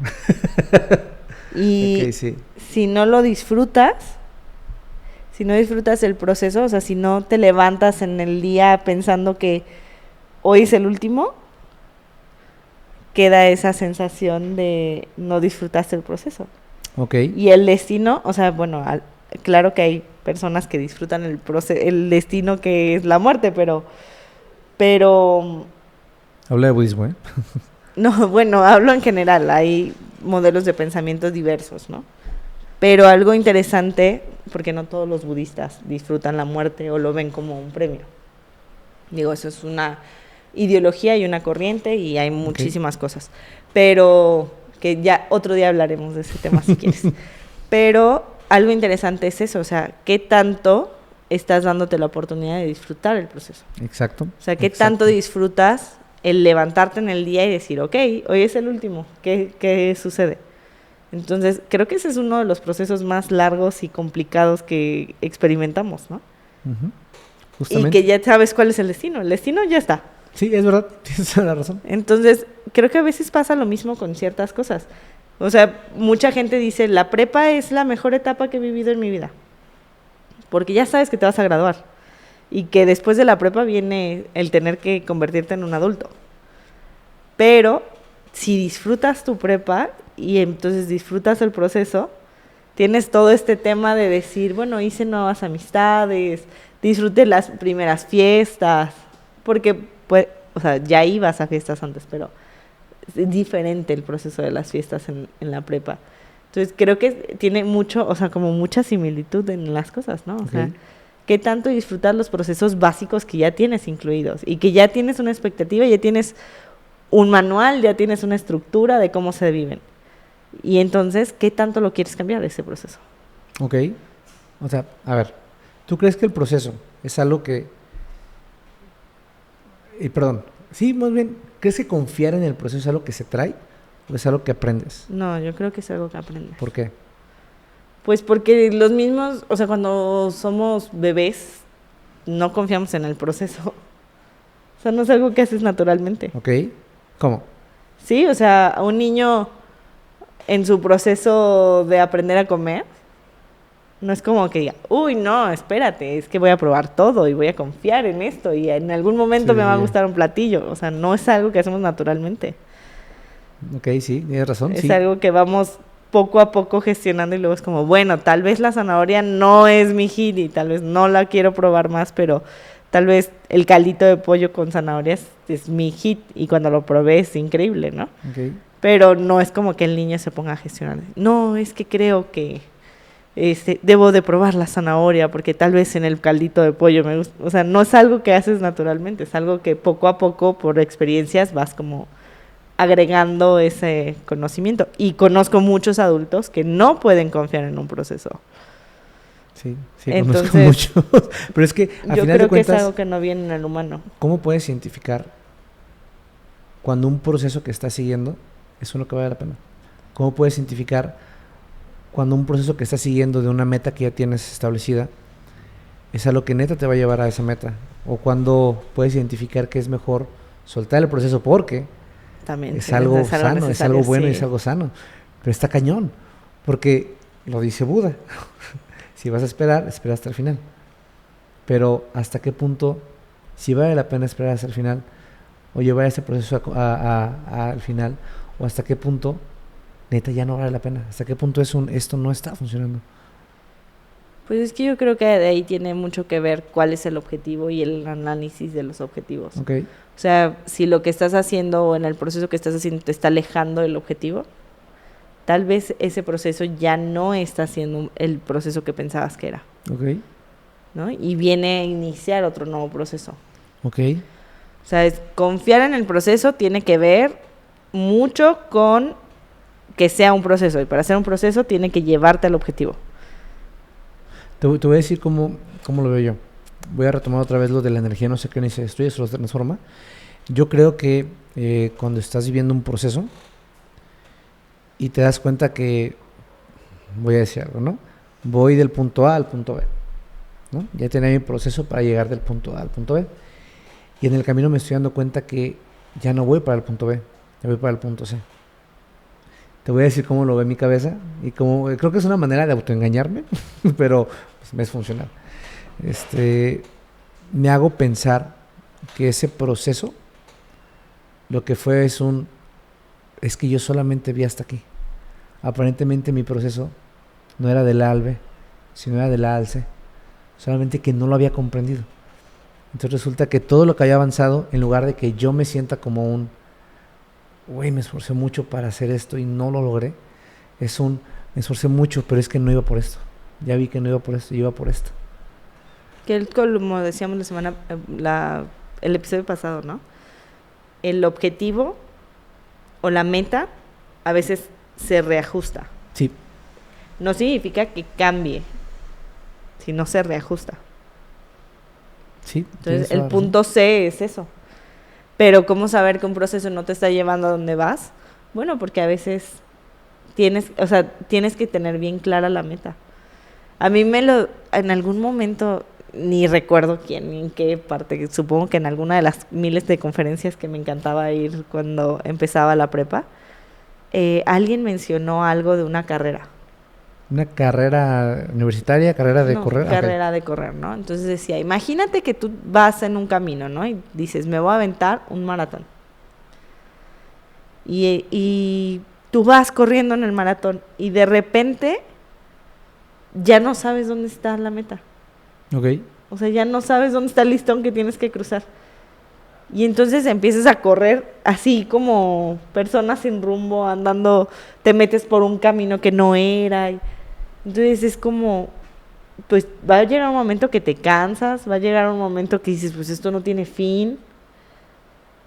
Y okay, sí. Si no lo disfrutas, si no disfrutas el proceso, o sea, si no te levantas en el día pensando que hoy es el último, queda esa sensación de no disfrutaste el proceso. Okay. Y el destino, o sea, bueno, claro que hay personas que disfrutan el destino que es la muerte, pero habla de budismo, ¿eh? No, bueno, hablo en general, hay modelos de pensamiento diversos, ¿no? Pero algo interesante, porque no todos los budistas disfrutan la muerte o lo ven como un premio. Digo, eso es una ideología y una corriente y hay muchísimas cosas. Pero que ya otro día hablaremos de ese tema si quieres. Pero algo interesante es eso, o sea, ¿qué tanto estás dándote la oportunidad de disfrutar el proceso? Exacto. O sea, ¿qué tanto disfrutas el levantarte en el día y decir, ok, hoy es el último, ¿qué sucede? Entonces, creo que ese es uno de los procesos más largos y complicados que experimentamos, ¿no? Justamente. Y que ya sabes cuál es el destino ya está. Sí, es verdad, tienes toda la razón. Entonces, creo que a veces pasa lo mismo con ciertas cosas. O sea, mucha gente dice, la prepa es la mejor etapa que he vivido en mi vida, porque ya sabes que te vas a graduar y que después de la prepa viene el tener que convertirte en un adulto. Pero si disfrutas tu prepa y entonces disfrutas el proceso, tienes todo este tema de decir, bueno, hice nuevas amistades, disfruté las primeras fiestas, porque pues, o sea, ya ibas a fiestas antes, pero es diferente el proceso de las fiestas en la prepa. Entonces creo que tiene mucho, o sea, como mucha similitud en las cosas, ¿no? O sea, ¿qué tanto disfrutas los procesos básicos que ya tienes incluidos? Y que ya tienes una expectativa, ya tienes un manual, ya tienes una estructura de cómo se viven. Y entonces, ¿qué tanto lo quieres cambiar ese proceso? Ok. O sea, a ver, ¿tú crees que el proceso es algo que... perdón, sí, más bien, ¿crees que confiar en el proceso es algo que se trae ¿O es algo que aprendes? No, yo creo que es algo que aprendes. ¿Por qué? Pues porque los mismos, o sea, cuando somos bebés, no confiamos en el proceso. O sea, no es algo que haces naturalmente. ¿Ok? ¿Cómo? Sí, o sea, a un niño en su proceso de aprender a comer, no es como que diga, uy, no, espérate, es que voy a probar todo y voy a confiar en esto y en algún momento Sí, me va a sí. gustar un platillo. O sea, no es algo que hacemos naturalmente. Ok, sí, tienes razón. Es Sí. algo que vamos poco a poco gestionando y luego es como, bueno, tal vez la zanahoria no es mi hit y tal vez no la quiero probar más, pero tal vez el caldito de pollo con zanahorias es mi hit y cuando lo probé es increíble, ¿no? Ok. Pero no es como que el niño se ponga a gestionar. No, es que creo que debo de probar la zanahoria porque tal vez en el caldito de pollo me gusta. O sea, no es algo que haces naturalmente, es algo que poco a poco por experiencias vas como agregando ese conocimiento. Y conozco muchos adultos que no pueden confiar en un proceso. Sí, sí, Entonces, conozco muchos. Pero es que, a yo final de creo que es cuentas, algo que no viene en el humano. ¿cómo puedes identificar cuando un proceso que estás siguiendo es uno que vale la pena? ¿Cómo puedes identificar cuando un proceso que estás siguiendo de una meta que ya tienes establecida es algo que neta te va a llevar a esa meta? O cuando puedes identificar que es mejor soltar el proceso porque También es sí, algo sano, es necesario, algo bueno y sí. es algo sano. Pero está cañón, porque lo dice Buda. Si vas a esperar, espera hasta el final. Pero ¿hasta qué punto, si vale la pena esperar hasta el final, o llevar ese proceso al final, o hasta qué punto, neta, ya no vale la pena? ¿Hasta qué punto esto no está funcionando? Pues es que yo creo que de ahí tiene mucho que ver cuál es el objetivo y el análisis de los objetivos. Ok, O sea, si lo que estás haciendo o en el proceso que estás haciendo te está alejando del objetivo, tal vez ese proceso ya no está siendo el proceso que pensabas que era, ok, ¿no? Y viene a iniciar otro nuevo proceso. ok, O sea, confiar en el proceso tiene que ver mucho con que sea un proceso. Y para ser un proceso tiene que llevarte al objetivo. te voy a decir cómo lo veo yo. Voy a retomar otra vez lo de la energía, no sé qué ni se destruye, solo se transforma. Yo creo que cuando estás viviendo un proceso y te das cuenta que, voy a decir algo, ¿no? Voy del punto A al punto B, ¿no? Ya tenía mi proceso para llegar del punto A al punto B. Y en el camino me estoy dando cuenta que ya no voy para el punto B, ya voy para el punto C. Te voy a decir cómo lo ve mi cabeza y cómo, creo que es una manera de autoengañarme, pero pues, me es funcional. Me hago pensar que ese proceso lo que fue es que yo solamente vi hasta aquí. Aparentemente mi proceso no era del A al B, sino era del A al C, solamente que no lo había comprendido. Entonces resulta que todo lo que había avanzado, en lugar de que yo me sienta como güey, me esforcé mucho para hacer esto y no lo logré, me esforcé mucho, pero es que no iba por esto. Ya vi que no iba por esto, iba por esto. Que como decíamos el episodio pasado, ¿no? El objetivo o la meta a veces se reajusta. Sí. No significa que cambie, sino se reajusta. Sí. Entonces, el punto C es eso. Pero ¿cómo saber que un proceso no te está llevando a donde vas? Bueno, porque a veces tienes que tener bien clara la meta. A mí en algún momento, ni recuerdo quién, ni en qué parte, supongo que en alguna de las miles de conferencias que me encantaba ir cuando empezaba la prepa, alguien mencionó algo de una carrera. Una carrera universitaria, carrera de correr. Carrera de correr, ¿no? Entonces decía, imagínate que tú vas en un camino, ¿no? Y dices, me voy a aventar un maratón. Y tú vas corriendo en el maratón y de repente ya no sabes dónde está la meta. Ok. O sea, ya no sabes dónde está el listón que tienes que cruzar. Y entonces empiezas a correr así como persona sin rumbo, andando, te metes por un camino que no era. Entonces es como, pues va a llegar un momento que te cansas, va a llegar un momento que dices, pues esto no tiene fin.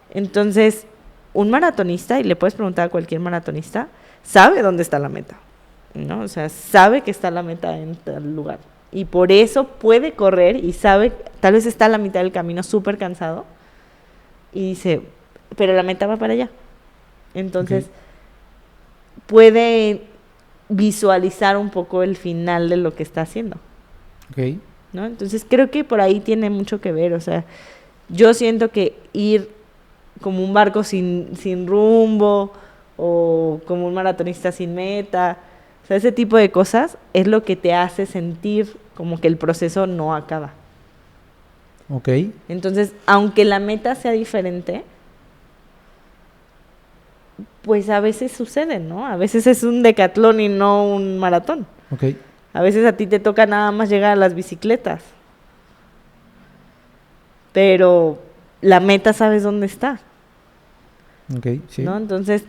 Entonces, un maratonista, y le puedes preguntar a cualquier maratonista, sabe dónde está la meta, ¿no? O sea, sabe que está la meta en tal lugar. Y por eso puede correr y sabe, tal vez está a la mitad del camino súper cansado, y dice, pero la meta va para allá. Entonces, puede visualizar un poco el final de lo que está haciendo. Ok. ¿No? Entonces creo que por ahí tiene mucho que ver, o sea, yo siento que ir como un barco sin rumbo o como un maratonista sin meta, o sea, ese tipo de cosas es lo que te hace sentir como que el proceso no acaba. Ok. Entonces, aunque la meta sea diferente, pues a veces sucede, ¿no? A veces es un decatlón y no un maratón. Ok. A veces a ti te toca nada más llegar a las bicicletas. Pero la meta sabes dónde está. Ok, sí. ¿No? Entonces,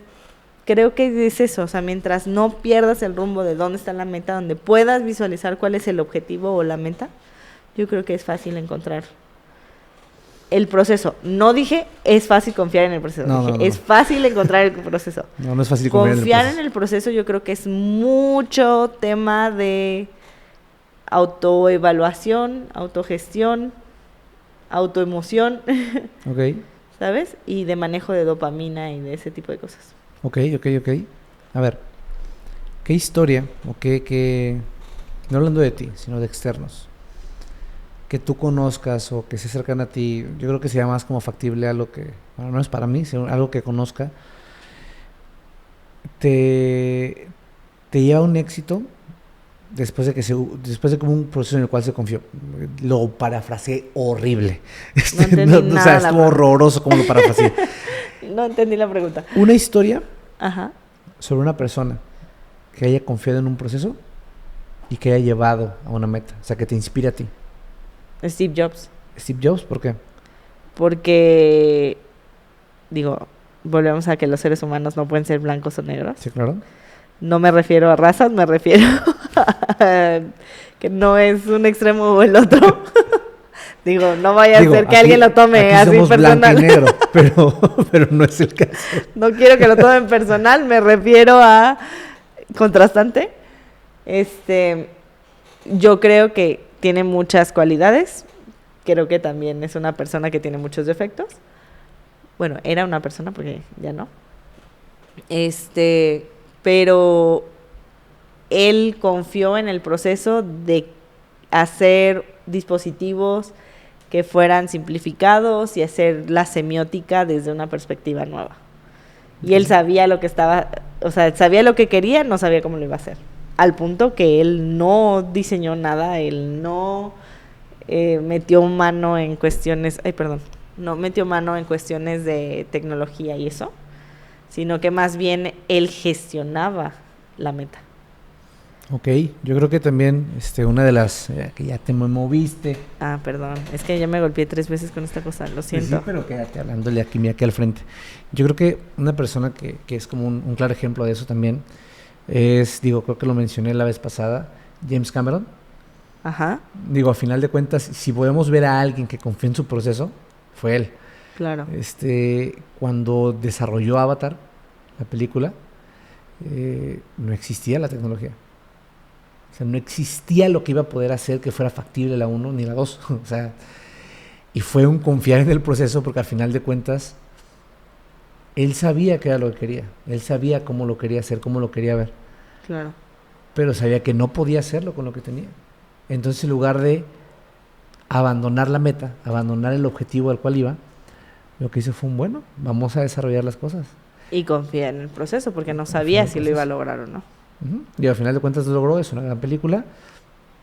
creo que es eso. O sea, mientras no pierdas el rumbo de dónde está la meta, donde puedas visualizar cuál es el objetivo o la meta, yo creo que es fácil encontrar el proceso. No dije es fácil confiar en el proceso. No, dije no, no. es fácil encontrar el proceso. No, no es fácil Confiar en el proceso yo creo que es mucho tema de autoevaluación, autogestión, autoemoción, Ok. ¿sabes? Y de manejo de dopamina y de ese tipo de cosas. Ok. A ver, ¿qué historia o qué, no hablando de ti, sino de externos, que tú conozcas o que se acercan a ti, yo creo que sería más como factible a lo que, bueno, no es para mí, sino algo que conozca, te lleva a un éxito después de como un proceso en el cual se confió? Lo parafraseé horrible. No entendí nada, o sea, estuvo horroroso como lo parafraseé. No entendí la pregunta. Una historia Ajá. sobre una persona que haya confiado en un proceso y que haya llevado a una meta, o sea, que te inspire a ti. Steve Jobs. Steve Jobs, ¿por qué? Porque, digo, volvemos a que los seres humanos no pueden ser blancos o negros. Sí, claro. No me refiero a razas, me refiero a que no es un extremo o el otro. Digo, no vaya a ser que alguien lo tome así somos personal. blanco y negro, pero no es el caso. No quiero que lo tomen personal, me refiero a contrastante. Yo creo que tiene muchas cualidades. Creo que también es una persona que tiene muchos defectos. Bueno, era una persona porque ya no. Pero él confió en el proceso de hacer dispositivos que fueran simplificados y hacer la semiótica desde una perspectiva nueva. Y él sabía lo que estaba, o sea, sabía lo que quería, no sabía cómo lo iba a hacer. Al punto que él no diseñó nada, él no metió mano en cuestiones, no metió mano en cuestiones de tecnología y eso, sino que más bien él gestionaba la meta. Ok, yo creo que también una de las que ya te me moviste. Ah, perdón, es que ya me golpeé 3 veces con esta cosa, lo siento. Pues sí, pero quédate hablándole aquí al frente. Yo creo que una persona que es como un claro ejemplo de eso también es, creo que lo mencioné la vez pasada, James Cameron. Ajá. A final de cuentas, si podemos ver a alguien que confió en su proceso, fue él. Claro. Cuando desarrolló Avatar, la película, no existía la tecnología. O sea, no existía lo que iba a poder hacer que fuera factible la 1 ni la 2. O sea, y fue un confiar en el proceso porque al final de cuentas, él sabía qué era lo que quería. Él sabía cómo lo quería hacer, cómo lo quería ver. Claro. Pero sabía que no podía hacerlo con lo que tenía. Entonces, en lugar de abandonar la meta, abandonar el objetivo al cual iba, lo que hizo fue vamos a desarrollar las cosas. Y confiar en el proceso, porque no sabía si lo iba a lograr o no. Uh-huh. Y al final de cuentas lo logró, es una gran película.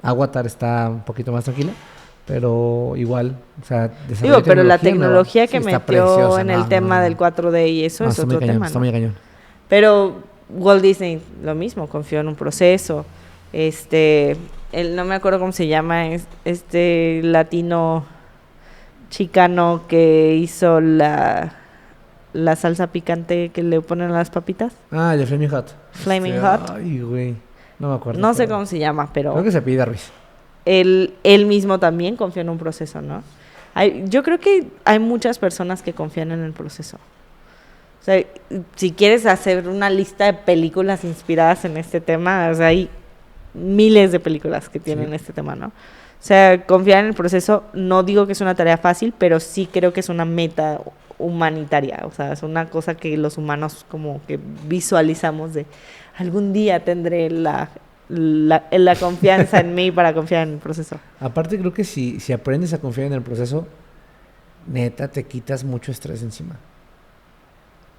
Avatar está un poquito más tranquila, pero igual, o sea, pero la tecnología que metió preciosa, en el tema del 4D y eso es otro tema, está muy cañón. Pero Walt Disney, lo mismo, confió en un proceso. No me acuerdo cómo se llama, latino chicano que hizo la salsa picante que le ponen a las papitas. Ah, el de Flaming Hot. Flaming Hot. Ay, güey. No me acuerdo. No sé cómo se llama, pero... Creo que se pide Ruiz. Él mismo también confió en un proceso, ¿no? Yo creo que hay muchas personas que confían en el proceso. O sea, si quieres hacer una lista de películas inspiradas en este tema, o sea, hay miles de películas que tienen este tema, ¿no? O sea, confiar en el proceso, no digo que es una tarea fácil, pero sí creo que es una meta humanitaria, o sea, es una cosa que los humanos como que visualizamos de algún día tendré la confianza en mí para confiar en el proceso. Aparte creo que si aprendes a confiar en el proceso, neta, te quitas mucho estrés encima.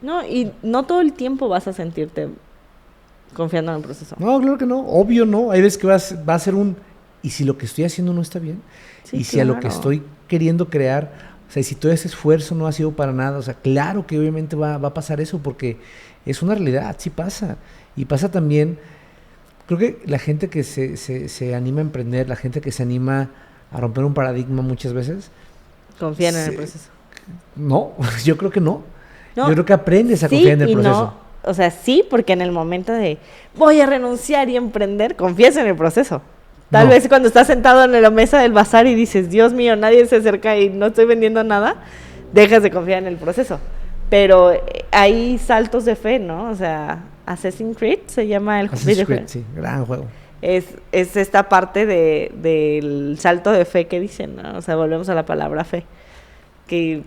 No, y no todo el tiempo vas a sentirte confiando en el proceso. No, claro que no, obvio no. Hay veces que va a ser ¿y si lo que estoy haciendo no está bien? Sí, Y si a lo que claro. estoy queriendo crear, o sea, si todo ese esfuerzo no ha sido para nada, o sea, claro que obviamente va a pasar eso, porque es una realidad, sí pasa. Y pasa también, creo que la gente que se anima a emprender, la gente que se anima a romper un paradigma muchas veces, Confían en el proceso. no, yo creo que no. No, Yo creo que aprendes a sí confiar en el y proceso. no, o sea, sí, porque en el momento de voy a renunciar y emprender, confías en el proceso. Tal No. vez cuando estás sentado en la mesa del bazar y dices, Dios mío, nadie se acerca y no estoy vendiendo nada, dejas de confiar en el proceso. Pero hay saltos de fe, ¿no? O sea, Assassin's Creed se llama el Assassin's videojuego. Creed, sí, gran juego. Es esta parte del salto de fe que dicen, ¿no? O sea, volvemos a la palabra fe. Que,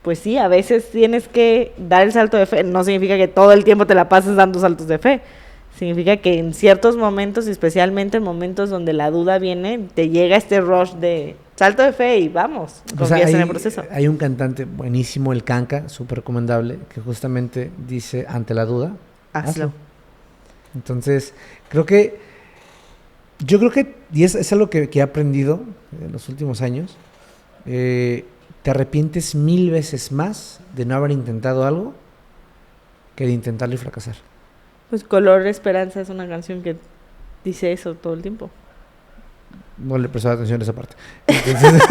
pues sí, a veces tienes que dar el salto de fe. No significa que todo el tiempo te la pases dando saltos de fe. Significa que en ciertos momentos, especialmente en momentos donde la duda viene, te llega este rush de salto de fe y vamos, O sea, confías en el proceso. hay un cantante buenísimo, el Kanka, súper recomendable, que justamente dice, ante la duda, Hazlo. Entonces, yo creo que, y es algo que he aprendido en los últimos años, te arrepientes 1000 veces más de no haber intentado algo que de intentarlo y fracasar. Pues Color Esperanza es una canción que dice eso todo el tiempo. No le prestaba atención a esa parte. Entonces,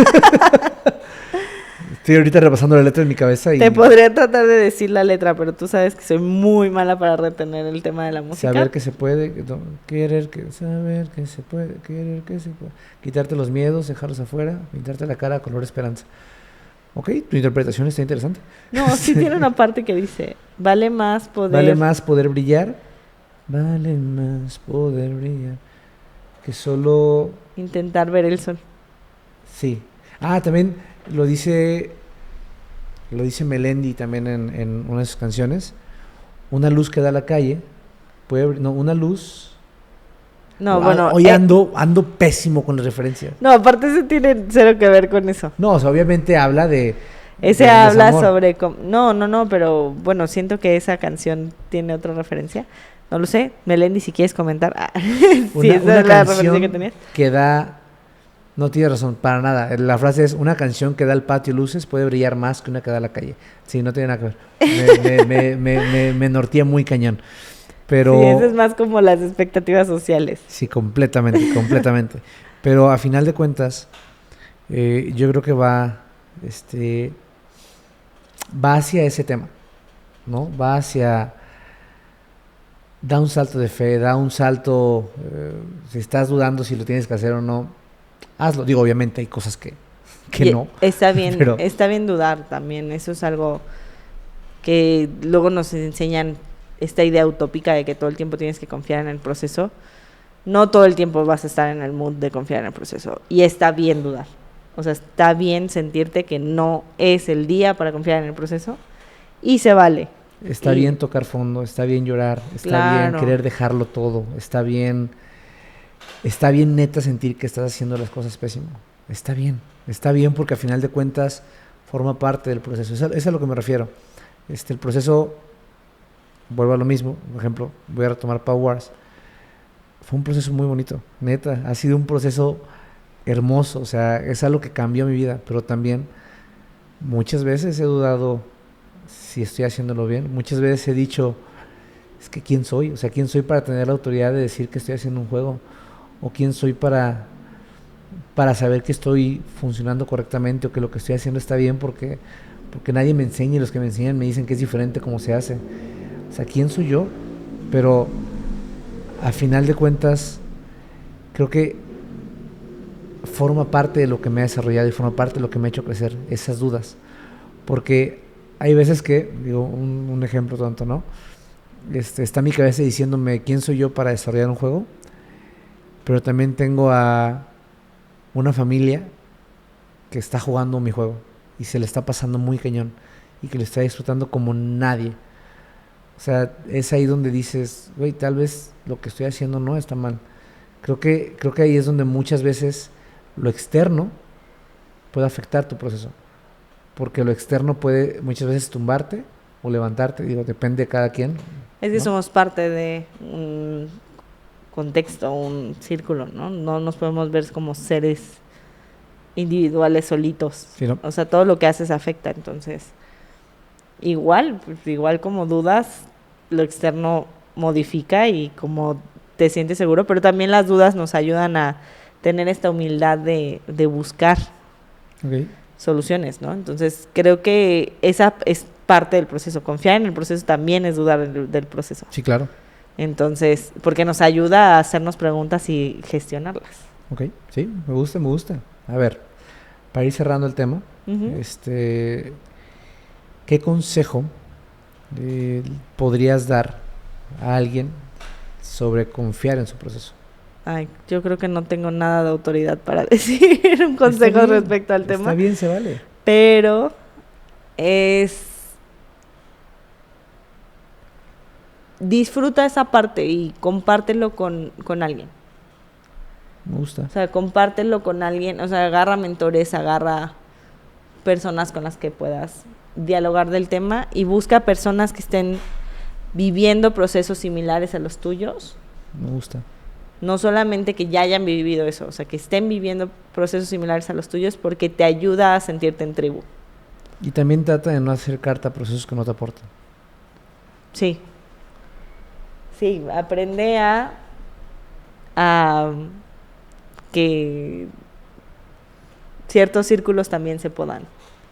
estoy ahorita repasando la letra en mi cabeza y Te podría tratar de decir la letra, pero tú sabes que soy muy mala para retener el tema de la música. saber que se puede, saber que se puede, querer que se puede. Quitarte los miedos, dejarlos afuera, pintarte la cara a color esperanza. Ok, tu interpretación está interesante. No, sí tiene una parte que dice, vale más poder... Vale más poder brillar, vale más poder brillar, que solo... intentar ver el sol. Sí. También lo dice Melendi también en una de sus canciones. Una luz que da a la calle, una luz... No, bueno... Hoy ando pésimo con las referencias. No, aparte ese tiene cero que ver con eso. No, o sea, obviamente habla de... Ese del habla desamor. sobre... No, pero bueno, siento que esa canción tiene otra referencia. No lo sé. Melendi, si quieres comentar. Sí, esa Una es la referencia que canción tenías. que da... No tienes razón, para nada. La frase es, una canción que da al patio luces puede brillar más que una que da a la calle. Sí, no tiene nada que ver. Me norteé muy cañón. Pero... Sí, eso es más como las expectativas sociales. Sí, completamente. Pero a final de cuentas, yo creo que va hacia ese tema, ¿no? Va hacia... Da un salto de fe, da un salto... si estás dudando si lo tienes que hacer o no, hazlo. Digo, obviamente hay cosas que no. Está bien, pero... está bien dudar también. Eso es algo que luego nos enseñan esta idea utópica de que todo el tiempo tienes que confiar en el proceso. No todo el tiempo vas a estar en el mood de confiar en el proceso. Y está bien dudar. O sea, está bien sentirte que no es el día para confiar en el proceso. Y se vale. Está bien tocar fondo, está bien llorar, está bien querer dejarlo todo, está bien neta sentir que estás haciendo las cosas pésimo. Está bien porque al final de cuentas forma parte del proceso. Eso es a lo que me refiero. El proceso, vuelvo a lo mismo, por ejemplo, voy a retomar Power Wars. Fue un proceso muy bonito, neta, ha sido un proceso hermoso, o sea, es algo que cambió mi vida, pero también muchas veces he dudado si estoy haciéndolo bien. Muchas veces he dicho, es que ¿quién soy? O sea, ¿quién soy para tener la autoridad de decir que estoy haciendo un juego? ¿O quién soy para saber que estoy funcionando correctamente o que lo que estoy haciendo está bien? Porque nadie me enseña y los que me enseñan me dicen que es diferente cómo se hace. O sea, ¿quién soy yo? Pero a final de cuentas, creo que forma parte de lo que me ha desarrollado y forma parte de lo que me ha hecho crecer, esas dudas. Porque hay veces que, digo, un ejemplo tonto, ¿no? Está mi cabeza diciéndome quién soy yo para desarrollar un juego, pero también tengo a una familia que está jugando mi juego y se le está pasando muy cañón. y que lo está disfrutando como nadie. O sea, es ahí donde dices, güey, tal vez lo que estoy haciendo no está mal. Creo que ahí es donde muchas veces lo externo puede afectar tu proceso. Porque lo externo puede muchas veces tumbarte o levantarte, digo, depende de cada quien. Es que ¿no? somos parte de un contexto, un círculo, ¿no? No nos podemos ver como seres individuales solitos. Sí, ¿no? O sea, todo lo que haces afecta, entonces igual, pues, igual como dudas, lo externo modifica y como te sientes seguro, pero también las dudas nos ayudan a tener esta humildad de buscar Okay. soluciones, ¿no? Entonces creo que esa es parte del proceso. Confiar en el proceso también es dudar del proceso. Sí, claro. Entonces, porque nos ayuda a hacernos preguntas y gestionarlas. Ok, sí, me gusta, me gusta. A ver, para ir cerrando el tema, Uh-huh. ¿qué consejo podrías dar a alguien sobre confiar en su proceso? Ay, yo creo que no tengo nada de autoridad para decir un consejo Está bien, respecto al tema. Está bien, se vale. Pero es... Disfruta esa parte y compártelo con alguien. Me gusta. O sea, compártelo con alguien. O sea, agarra mentores, agarra personas con las que puedas dialogar del tema y busca personas que estén viviendo procesos similares a los tuyos. Me gusta. No solamente que ya hayan vivido eso, o sea, que estén viviendo procesos similares a los tuyos porque te ayuda a sentirte en tribu. Y también trata de no acercarte a procesos que no te aportan. Sí. Sí, aprende a que ciertos círculos también se podan,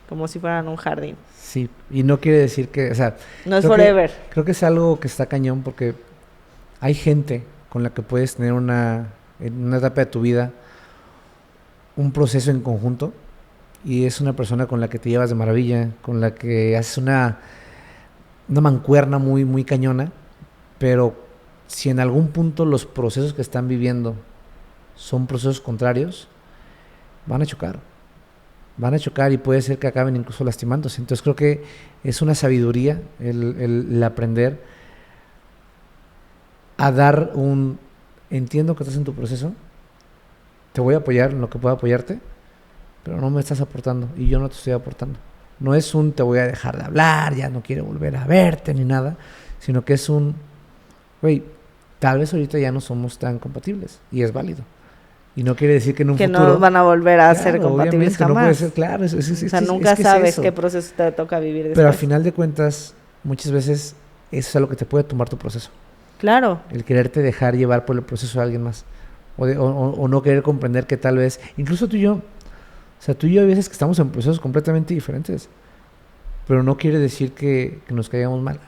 como si fueran un jardín. Sí, y no quiere decir que, o sea... No es creo forever. Creo que es algo que está cañón porque hay gente con la que puedes tener en una etapa de tu vida un proceso en conjunto y es una persona con la que te llevas de maravilla, con la que haces una mancuerna muy, muy cañona, pero si en algún punto los procesos que están viviendo son procesos contrarios, van a chocar y puede ser que acaben incluso lastimándose. Entonces creo que es una sabiduría el aprender a dar entiendo que estás en tu proceso, te voy a apoyar en lo que pueda apoyarte, pero no me estás aportando y yo no te estoy aportando. No es te voy a dejar de hablar, ya no quiero volver a verte ni nada, sino que es güey, tal vez ahorita ya no somos tan compatibles y es válido. Y no quiere decir que en un futuro... no van a volver a ser compatibles jamás. No puede ser, claro. O sea, nunca sabes qué proceso te toca vivir después. Pero al final de cuentas, muchas veces eso es algo que te puede tomar tu proceso. Claro. El quererte dejar llevar por el proceso de alguien más. O no querer comprender que tal vez... Incluso tú y yo... O sea, tú y yo hay veces que estamos en procesos completamente diferentes. Pero no quiere decir que nos caigamos mal.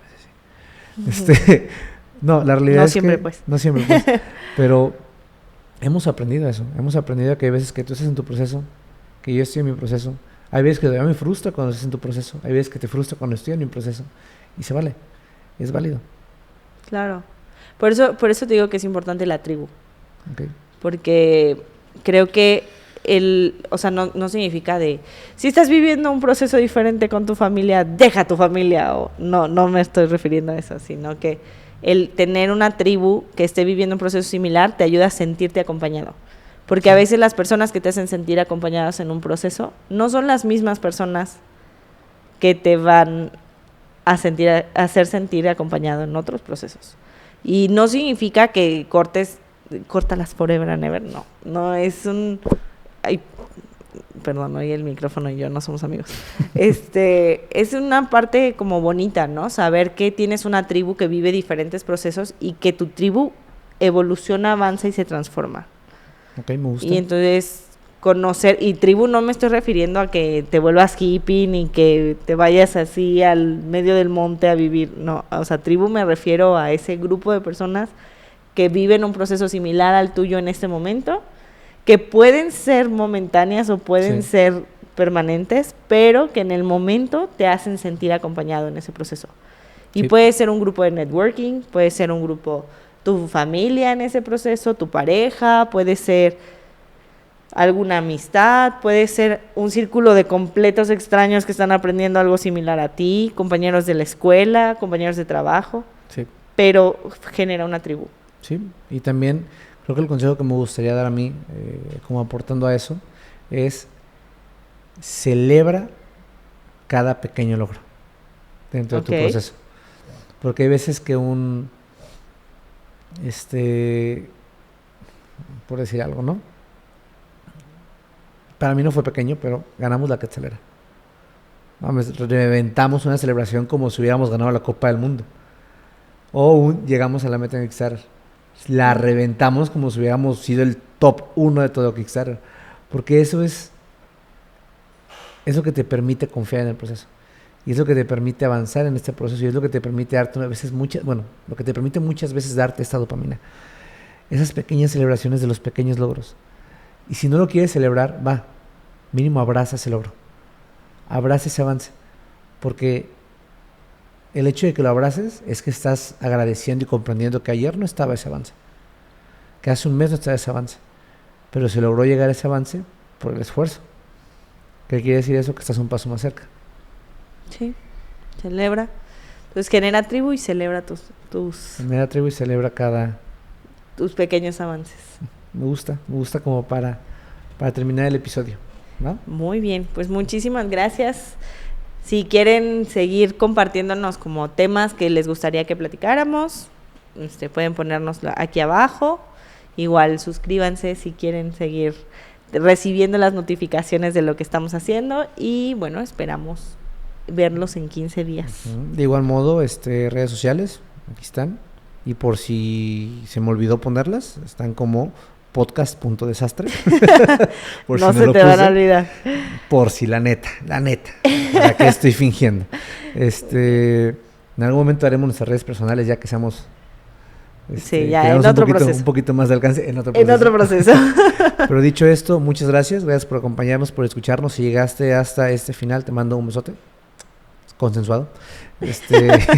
No, la realidad no es siempre, que... pues. No siempre, pues. Pero... Hemos aprendido eso, hemos aprendido que hay veces que tú estás en tu proceso, que yo estoy en mi proceso, hay veces que todavía me frustra cuando estás en tu proceso, hay veces que te frustra cuando estoy en mi proceso, y se vale, es válido. Claro, por eso te digo que es importante la tribu, Okay. Porque creo que o sea, no significa si estás viviendo un proceso diferente con tu familia, deja tu familia, o no me estoy refiriendo a eso, sino que el tener una tribu que esté viviendo un proceso similar te ayuda a sentirte acompañado. Porque a veces las personas que te hacen sentir acompañadas en un proceso no son las mismas personas que te van a hacer sentir acompañado en otros procesos. Y no significa que córtalas forever and ever, no es ay, perdón, hoy el micrófono y yo no somos amigos. Es una parte como bonita, ¿no? Saber que tienes una tribu que vive diferentes procesos y que tu tribu evoluciona, avanza y se transforma. Ok, me gusta. Y entonces conocer, y tribu no me estoy refiriendo a que te vuelvas hippie ni que te vayas así al medio del monte a vivir, no, o sea, tribu me refiero a ese grupo de personas que viven un proceso similar al tuyo en este momento, que pueden ser momentáneas o pueden ser permanentes, pero que en el momento te hacen sentir acompañado en ese proceso. Y puede ser un grupo de networking, puede ser un grupo, tu familia en ese proceso, tu pareja, puede ser alguna amistad, puede ser un círculo de completos extraños que están aprendiendo algo similar a ti, compañeros de la escuela, compañeros de trabajo, Sí, pero genera una tribu. sí. Y también creo que el consejo que me gustaría dar a mí, como aportando a eso, es celebra cada pequeño logro dentro de tu Ok. proceso. Porque hay veces que por decir algo, ¿no? Para mí no fue pequeño, pero ganamos la quetzalera. Vamos, reventamos una celebración como si hubiéramos ganado la Copa del Mundo. Llegamos a la meta en Kickstarter. La reventamos como si hubiéramos sido el top 1 de todo Kickstarter. Porque eso es lo que te permite confiar en el proceso. Y es lo que te permite avanzar en este proceso. Y es lo que te permite darte lo que te permite muchas veces darte esta dopamina. Esas pequeñas celebraciones de los pequeños logros. Y si no lo quieres celebrar, mínimo abraza ese logro. Abraza ese avance. Porque el hecho de que lo abraces es que estás agradeciendo y comprendiendo que ayer no estaba ese avance. Que hace un mes no estaba ese avance. Pero se logró llegar a ese avance por el esfuerzo. ¿Qué quiere decir eso? Que estás un paso más cerca. Sí, celebra. Entonces genera tribu y celebra tus Genera tribu y celebra tus pequeños avances. Me gusta como para terminar el episodio, ¿no? Muy bien, pues muchísimas gracias. Si quieren seguir compartiéndonos como temas que les gustaría que platicáramos, pueden ponernos aquí abajo. Igual suscríbanse si quieren seguir recibiendo las notificaciones de lo que estamos haciendo. Y bueno, esperamos verlos en 15 días. De igual modo, redes sociales, aquí están. Y por si se me olvidó ponerlas, están como podcast.desastre. No si se te van a olvidar. Por si la neta, ¿para qué estoy fingiendo? En algún momento haremos nuestras redes personales ya que seamos sí, ya en otro proceso. Un poquito más de alcance en otro proceso. Pero dicho esto, muchas gracias por acompañarnos, por escucharnos. Si llegaste hasta este final, te mando un besote consensuado.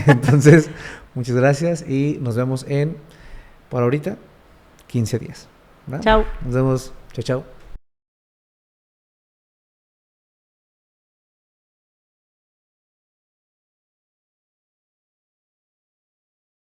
Entonces, muchas gracias y nos vemos por ahorita, 15 días. ¿verdad? Chao. Nos vemos. Chao, chao.